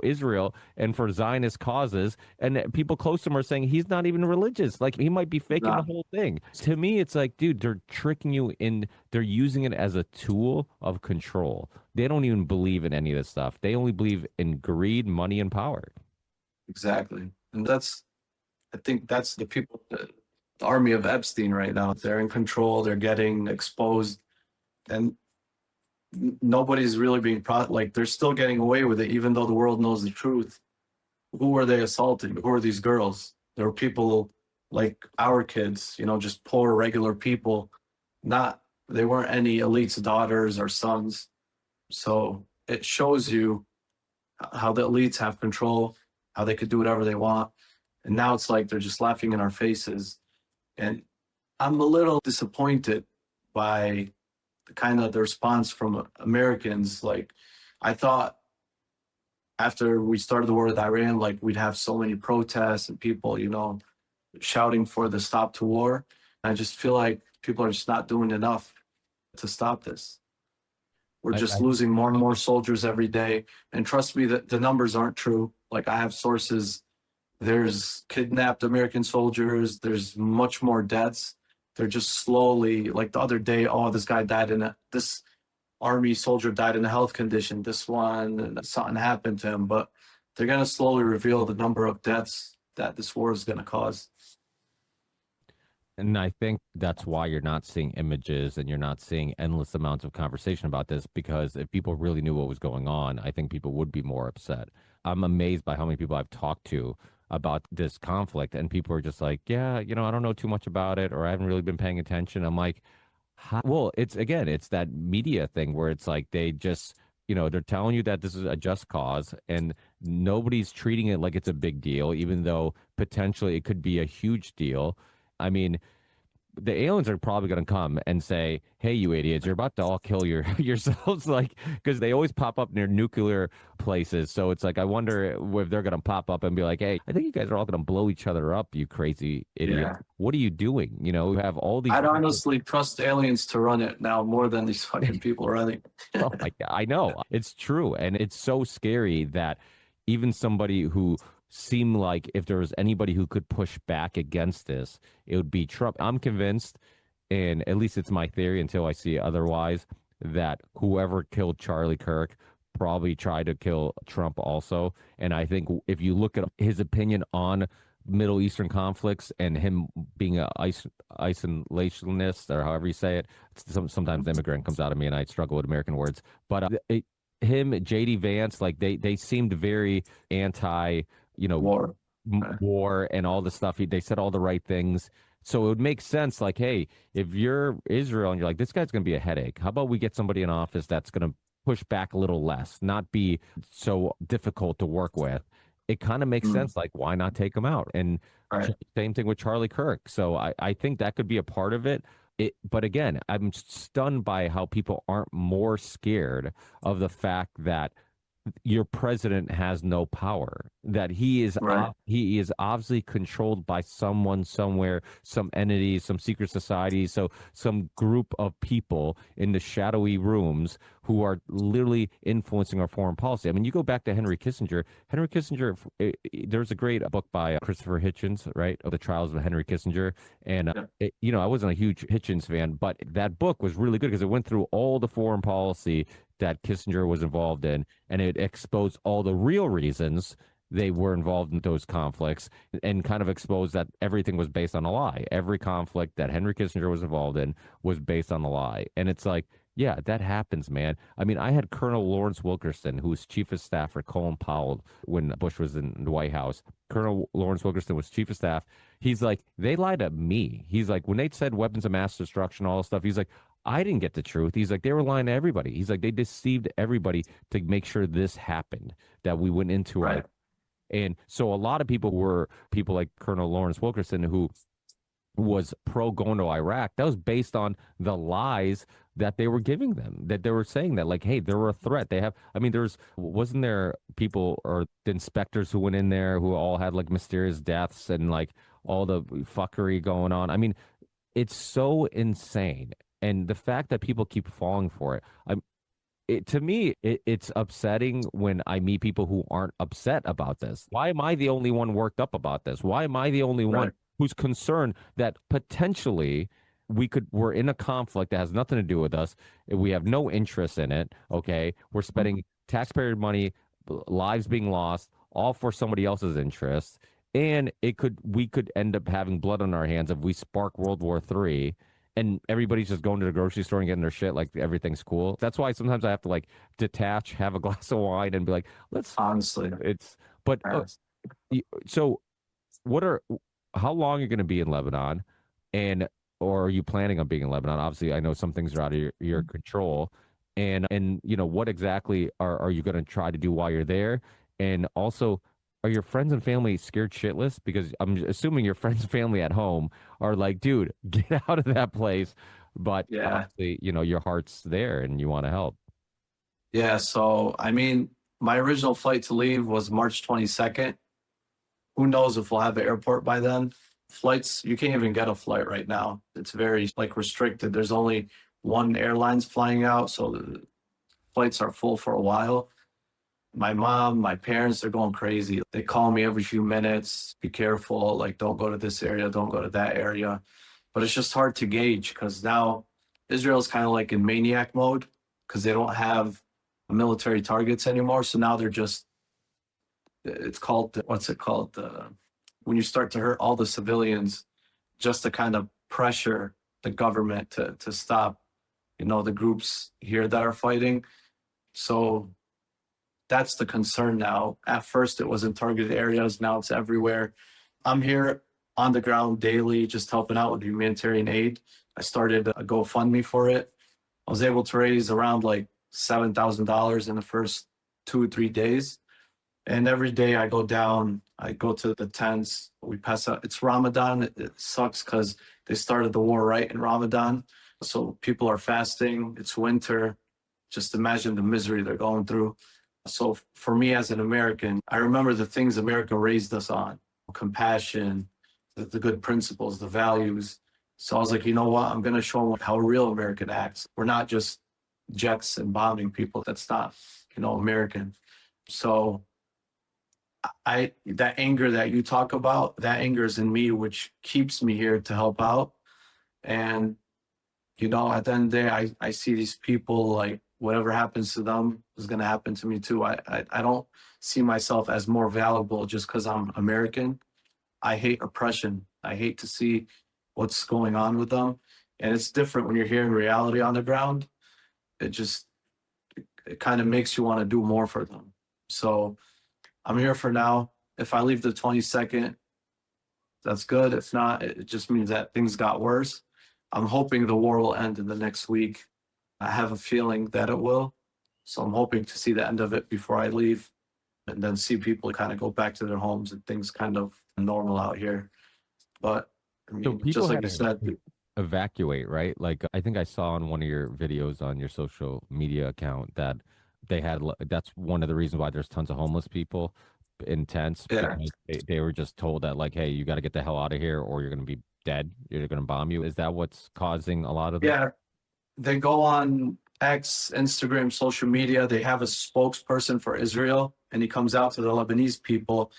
Israel and for Zionist causes, and people close to him are saying he's not even religious. Like, he might be faking the No. whole thing. To me, it's like, dude, they're tricking you in. They're using it as a tool of control. They don't even believe in any of this stuff. They only believe in greed, money, and power. Exactly. And I think that's the people, the army of Epstein right now. They're in control. They're getting exposed, and nobody's really being like they're still getting away with it, even though the world knows the truth. Who were they assaulting? Who are these girls? There were people like our kids, just poor regular people. Not They weren't any elite's daughters or sons. So it shows you how the elites have control, how they could do whatever they want. And now it's like they're just laughing in our faces. And I'm a little disappointed by the response from Americans. Like, I thought after we started the war with Iran, like, we'd have so many protests and people, shouting for the stop to war. I just feel like people are just not doing enough to stop this. We're just I losing more and more soldiers every day. And trust me, that the numbers aren't true. Like, I have sources. There's kidnapped American soldiers. There's much more deaths. They're just slowly, like the other day, oh, this army soldier died in a health condition. This one, and something happened to him. But they're going to slowly reveal the number of deaths that this war is going to cause. And I think that's why you're not seeing images and you're not seeing endless amounts of conversation about this, because if people really knew what was going on, I think people would be more upset. I'm amazed by how many people I've talked to about this conflict, and people are just like, yeah, I don't know too much about it, or I haven't really been paying attention. I'm like, well, it's that media thing where it's like they just, they're telling you that this is a just cause, and nobody's treating it like it's a big deal, even though potentially it could be a huge deal. I mean, the aliens are probably going to come and say, "Hey, you idiots, you're about to all kill yourselves," like, because they always pop up near nuclear places. So it's like, I wonder if they're going to pop up and be like, "Hey, I think you guys are all going to blow each other up, you crazy idiots. Yeah. What are you doing? You have all these." I'd honestly trust aliens to run it now more than these fucking people running. Oh my God, I know it's true, and it's so scary that even somebody who seemed like, if there was anybody who could push back against this, it would be Trump. I'm convinced, and at least it's my theory until I see otherwise, that whoever killed Charlie Kirk probably tried to kill Trump also. And I think if you look at his opinion on Middle Eastern conflicts and him being a isolationist, or however you say it, sometimes immigrant comes out of me and I struggle with American words. But him, JD Vance, like they seemed very anti, War. Right. war and all the stuff. They said all the right things. So it would make sense, like, hey, if you're Israel and you're like, this guy's going to be a headache, how about we get somebody in office that's going to push back a little less, not be so difficult to work with? it kind of makes sense. Like, why not take him out? And Right. same thing with Charlie Kirk. So I think that could be a part of it. But again, I'm stunned by how people aren't more scared of the fact that your president has no power, that Right. he is obviously controlled by someone somewhere, some entity, some secret society, so some group of people in the shadowy rooms who are literally influencing our foreign policy. I mean, you go back to Henry Kissinger. There's a great book by Christopher Hitchens, right, of the trials of Henry Kissinger. And Yeah. I wasn't a huge Hitchens fan, but that book was really good because it went through all the foreign policy that Kissinger was involved in, and it exposed all the real reasons they were involved in those conflicts, and kind of exposed that everything was based on a lie. Every conflict that Henry Kissinger was involved in was based on a lie. And it's like, yeah, that happens, man. I mean, I had Colonel Lawrence Wilkerson, who was chief of staff for Colin Powell when Bush was in the White House. Colonel Lawrence Wilkerson was chief of staff. He's like, they lied to me. He's like, when they said weapons of mass destruction, all this stuff, he's like, I didn't get the truth. He's like, they were lying to everybody. He's like, they deceived everybody to make sure this happened, that we went into Right. and so a lot of people were people like Colonel Lawrence Wilkerson, who was pro going to Iraq. That was based on the lies that they were giving them, that they were saying that, like, hey, they're a threat. I mean, wasn't there people or the inspectors who went in there who all had like mysterious deaths and like all the fuckery going on? I mean, it's so insane. And the fact that people keep falling for it, to me, it's upsetting when I meet people who aren't upset about this. Why am I the only one worked up about this? Why am I the only one Right. who's concerned that potentially we're in a conflict that has nothing to do with us? We have no interest in it. Okay. We're spending taxpayer money, lives being lost, all for somebody else's interests. And we could end up having blood on our hands if we spark World War III and everybody's just going to the grocery store and getting their shit like everything's cool. That's why sometimes I have to like detach, have a glass of wine, and be like, let's. Honestly. It's but Yes. so what are how long are you going to be in Lebanon, and or are you planning on being in Lebanon? Obviously, I know some things are out of your control, and what exactly are you going to try to do while you're there, and also. Are your friends and family scared shitless? Because I'm assuming your friends and family at home are like, dude, get out of that place. But Yeah. obviously, your heart's there and you want to help. Yeah. So, I mean, my original flight to leave was March 22nd. Who knows if we'll have an airport by then? Flights, you can't even get a flight right now. It's very like restricted. There's only one airline's flying out, so the flights are full for a while. My mom, my parents, they're going crazy. They call me every few minutes, be careful, like don't go to this area, don't go to that area. But it's just hard to gauge because now Israel's kind of like in maniac mode because they don't have military targets anymore. So now they're just, it's called, what's it called? When you start to hurt all the civilians, just to kind of pressure the government to stop, the groups here that are fighting. So that's the concern now. At first, it was in targeted areas. Now it's everywhere. I'm here on the ground daily, just helping out with humanitarian aid. I started a GoFundMe for it. I was able to raise around like $7,000 in the first 2 or 3 days. And every day I go down, I go to the tents. We pass out. It's Ramadan. It sucks because they started the war right in Ramadan. So people are fasting. It's winter. Just imagine the misery they're going through. So for me as an American, I remember the things America raised us on: compassion, the good principles, the values. So I was like, you know what? I'm going to show them how a real American acts. We're not just jets and bombing people. That's not, American. So that anger that you talk about, that anger is in me, which keeps me here to help out. And, at the end of the day, I see these people like whatever happens to them is going to happen to me too. I don't see myself as more valuable just because I'm American. I hate oppression. I hate to see what's going on with them. And it's different when you're hearing reality on the ground. It kind of makes you want to do more for them. So I'm here for now. If I leave the 22nd, that's good. If not, it just means that things got worse. I'm hoping the war will end in the next week. I have a feeling that it will. So I'm hoping to see the end of it before I leave. and then see people kind of go back to their homes and things kind of normal out here. But I So mean, people just like had you said, to evacuate, right? Like I think I saw on one of your videos on your social media account that that's one of the reasons why there's tons of homeless people in tents yeah, because they were just told that like, hey, you got to get the hell out of here or you're going to be dead. You're going to bomb you. Is that what's causing a lot of this? yeah, they go on X, Instagram, social media. They have a spokesperson for Israel, and he comes out to the Lebanese people.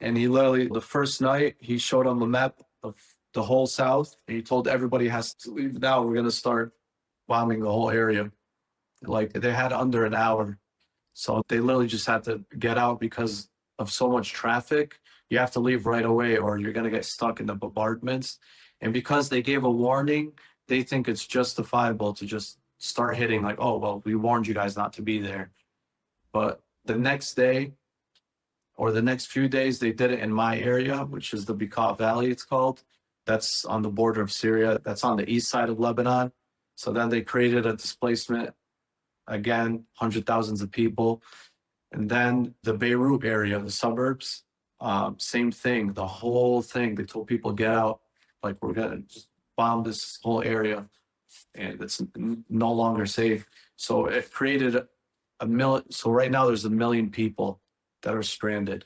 And he literally, the first night, he showed them a map of the whole South. And he told everybody has to leave now. We're going to start bombing the whole area. Like they had under an hour. So they literally just had to get out because of so much traffic. You have to leave right away or you're going to get stuck in the bombardments. And because they gave a warning, they think it's justifiable to just start hitting like, oh, well, we warned you guys not to be there. But the next day or the next few days, they did it in my area, which is the Bekaa Valley, it's called. That's on the border of Syria. That's on the east side of Lebanon. So then they created a displacement, again, hundred thousands of people. And then the Beirut area, the suburbs, same thing, the whole thing. They told people, get out, like we're gonna just bomb this whole area and it's no longer safe. So it created a million. So right now there's 1 million people that are stranded,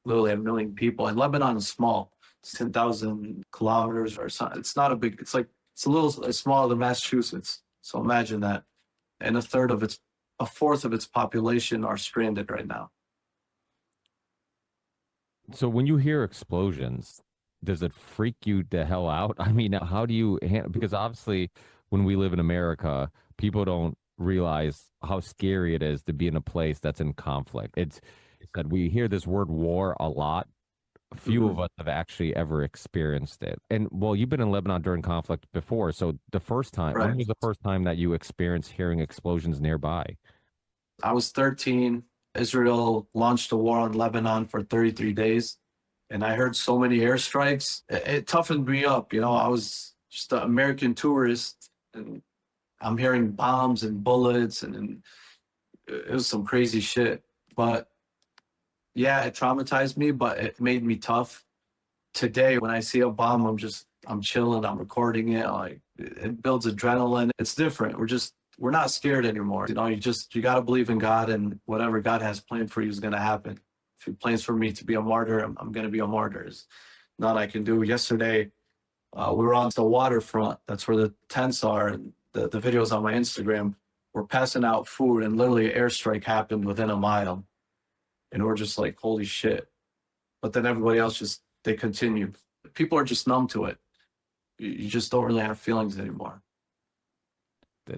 literally 1 million people. And Lebanon is small. It's 10,000 kilometers or something. It's not a big, it's like, it's a little it's smaller than Massachusetts. So imagine that. And a fourth of its population are stranded right now. So when you hear explosions, does it freak you the hell out? I mean, how do you handle, because obviously when we live in America, people don't realize how scary it is to be in a place that's in conflict. It's that we hear this word war a lot. Few of us have actually ever experienced it. And well, you've been in Lebanon during conflict before. So the first time, when Right. was the first time that you experienced hearing explosions nearby? I was 13. Israel launched a war on Lebanon for 33 days. And I heard so many airstrikes. It toughened me up. You know, I was just an American tourist and I'm hearing bombs and bullets and it was some crazy shit. But yeah, it traumatized me, but it made me tough. Today, when I see a bomb, I'm chilling, I'm recording it. Like it builds adrenaline. It's different. We're not scared anymore. You know, you got to believe in God and whatever God has planned for you is going to happen. If he plans for me to be a martyr, I'm going to be a martyr. There's nothing I can do. Yesterday, we were on the waterfront. That's where the tents are. And the videos on my Instagram, we're passing out food and literally an airstrike happened within a mile. And we're just like, holy shit. But then everybody else they continue. People are just numb to it. You just don't really have feelings anymore.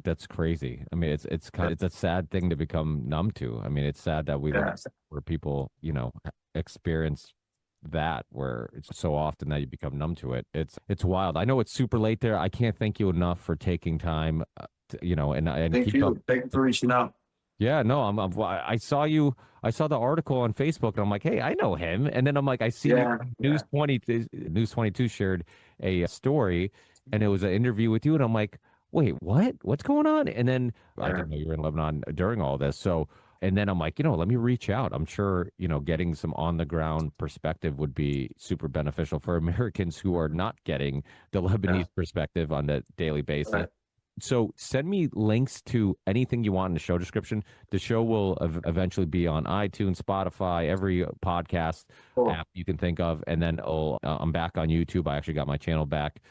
That's crazy. I mean, it's a sad thing to become numb to. I mean, it's sad that we live Yeah. where people, experience that where it's so often that you become numb to it. It's wild. I know it's super late there. I can't thank you enough for taking time, and Thank keep you. up. Thank you for reaching out. Yeah, no, I saw I saw the article on Facebook, and I'm like, hey, I know him. And then I'm like, I see Yeah. News 20, News 22 shared a story, and it was an interview with you, and I'm like, wait, what? What's going on? And then I Yeah. didn't know you were in Lebanon during all this. So, and then I'm like, let me reach out. I'm sure, getting some on the ground perspective would be super beneficial for Americans who are not getting the Lebanese perspective on a daily basis. Right. So send me links to anything you want in the show description. The show will eventually be on iTunes, Spotify, every podcast Cool. app you can think of. And then I'm back on YouTube. I actually got my channel back.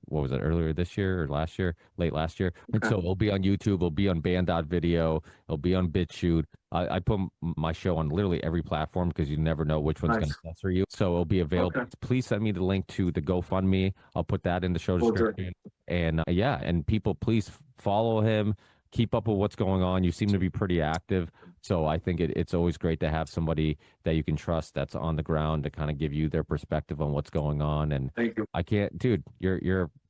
What was it, earlier this year or last year? Late last year. And so it'll be on YouTube. It'll be on Band.video. It'll be on BitChute. I put my show on literally every platform because you never know which one's going to censor you. So it'll be available. Okay. Please send me the link to the GoFundMe. I'll put that in the show description. And and people, please follow him. Keep up with what's going on. You seem to be pretty active. So I think it's always great to have somebody that you can trust that's on the ground to kind of give you their perspective on what's going on. And Thank you. I can't, dude,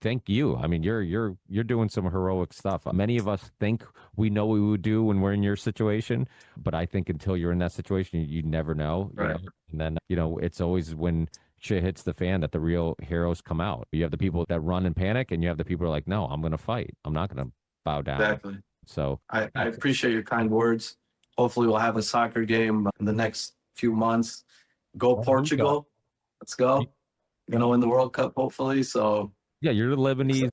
thank you. I mean, you're doing some heroic stuff. Many of us think we know what we would do when we're in your situation, but I think until you're in that situation, you never know. Right. And then, it's always when shit hits the fan that the real heroes come out. You have the people that run and panic, and you have the people who are like, no, I'm going to fight. I'm not going to bow down. Exactly. So I appreciate your kind words. Hopefully we'll have a soccer game in the next few months. Go Oh, Portugal. Let's go. Gonna win the World Cup, hopefully. So yeah, you're the Lebanese.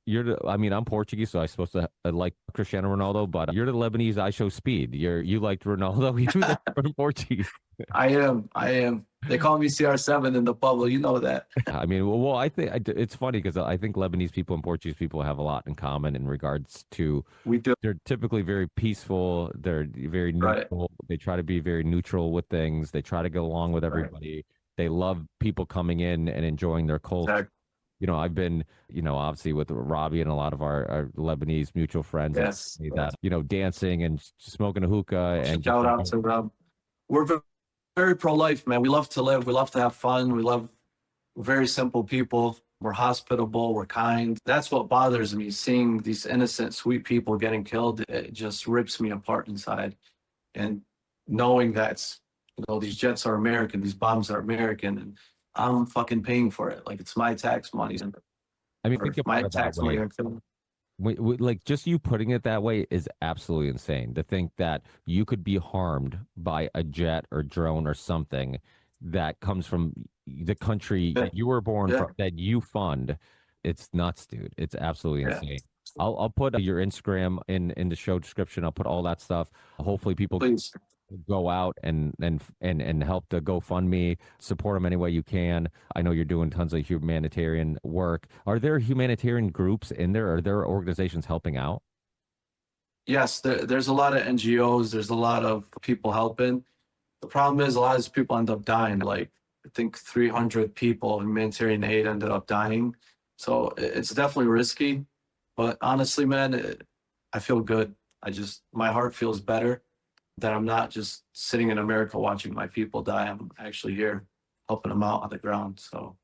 I mean, I'm Portuguese, so I'm supposed to like Cristiano Ronaldo, but you're the Lebanese. I show speed. You liked Ronaldo, even though you're Portuguese. I am. I am. They call me CR7 in the bubble. You know that. I mean, I think it's funny because I think Lebanese people and Portuguese people have a lot in common in regards to We do. they're typically very peaceful. They're very Right. neutral. They try to be very neutral with things. They try to get along with Right. everybody. They love people coming in and enjoying their culture. Exactly. I've been, obviously with Robbie and a lot of our Lebanese mutual friends Yes. that, dancing and smoking a hookah and Shout out to Rob. We're very pro-life, man. We love to live. We love to have fun. We're very simple people. We're hospitable. We're kind. That's what bothers me. Seeing these innocent, sweet people getting killed, it just rips me apart inside. And knowing that, these jets are American, these bombs are American, and I'm fucking paying for it. Like, it's my tax money. I mean, Or think my about it that tax money. way. Like just you putting it that way is absolutely insane. To think that you could be harmed by a jet or drone or something that comes from the country Yeah. you were born Yeah. from, that you fund. It's nuts, dude. It's absolutely Yeah. insane. I'll put your Instagram in the show description. I'll put all that stuff. Hopefully, people Please. go out and help the GoFundMe, support them any way you can. I know you're doing tons of humanitarian work. Are there humanitarian groups in there? Are there organizations helping out? Yes, there's a lot of NGOs. There's a lot of people helping. The problem is a lot of these people end up dying. Like, I think 300 people in humanitarian aid ended up dying. So it's definitely risky. But honestly, man, I feel good. My heart feels better that I'm not just sitting in America watching my people die. I'm actually here helping them out on the ground. So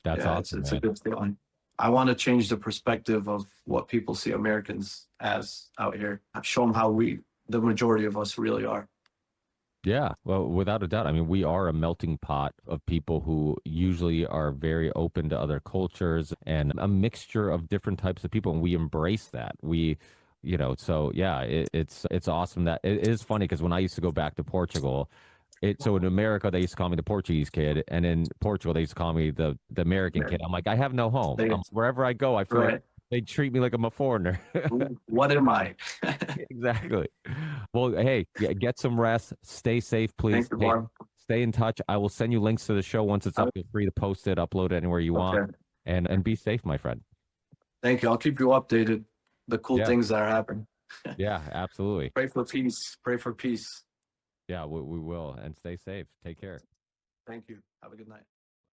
That's yeah, awesome, it's a man. good feeling. I want to change the perspective of what people see Americans as out here. Show them how the majority of us really are. Yeah, well, without a doubt. I mean, we are a melting pot of people who usually are very open to other cultures and a mixture of different types of people, and we embrace that. So yeah, it's awesome that it is funny because when I used to go back to Portugal, so in America they used to call me the Portuguese kid, and in Portugal they used to call me the American kid. I'm like, I have no home. Wherever I go, I feel like they treat me like I'm a foreigner. What am I? Exactly. Well, hey, get some rest. Stay safe, please. Thank you, Hey, Mark. stay in touch. I will send you links to the show once it's up. Feel free to post it, upload it anywhere you want, Okay. and be safe, my friend. Thank you. I'll keep you updated. The cool things that are happening. Yeah, absolutely. Pray for peace. Pray for peace. Yeah, we will. And stay safe. Take care. Thank you. Have a good night.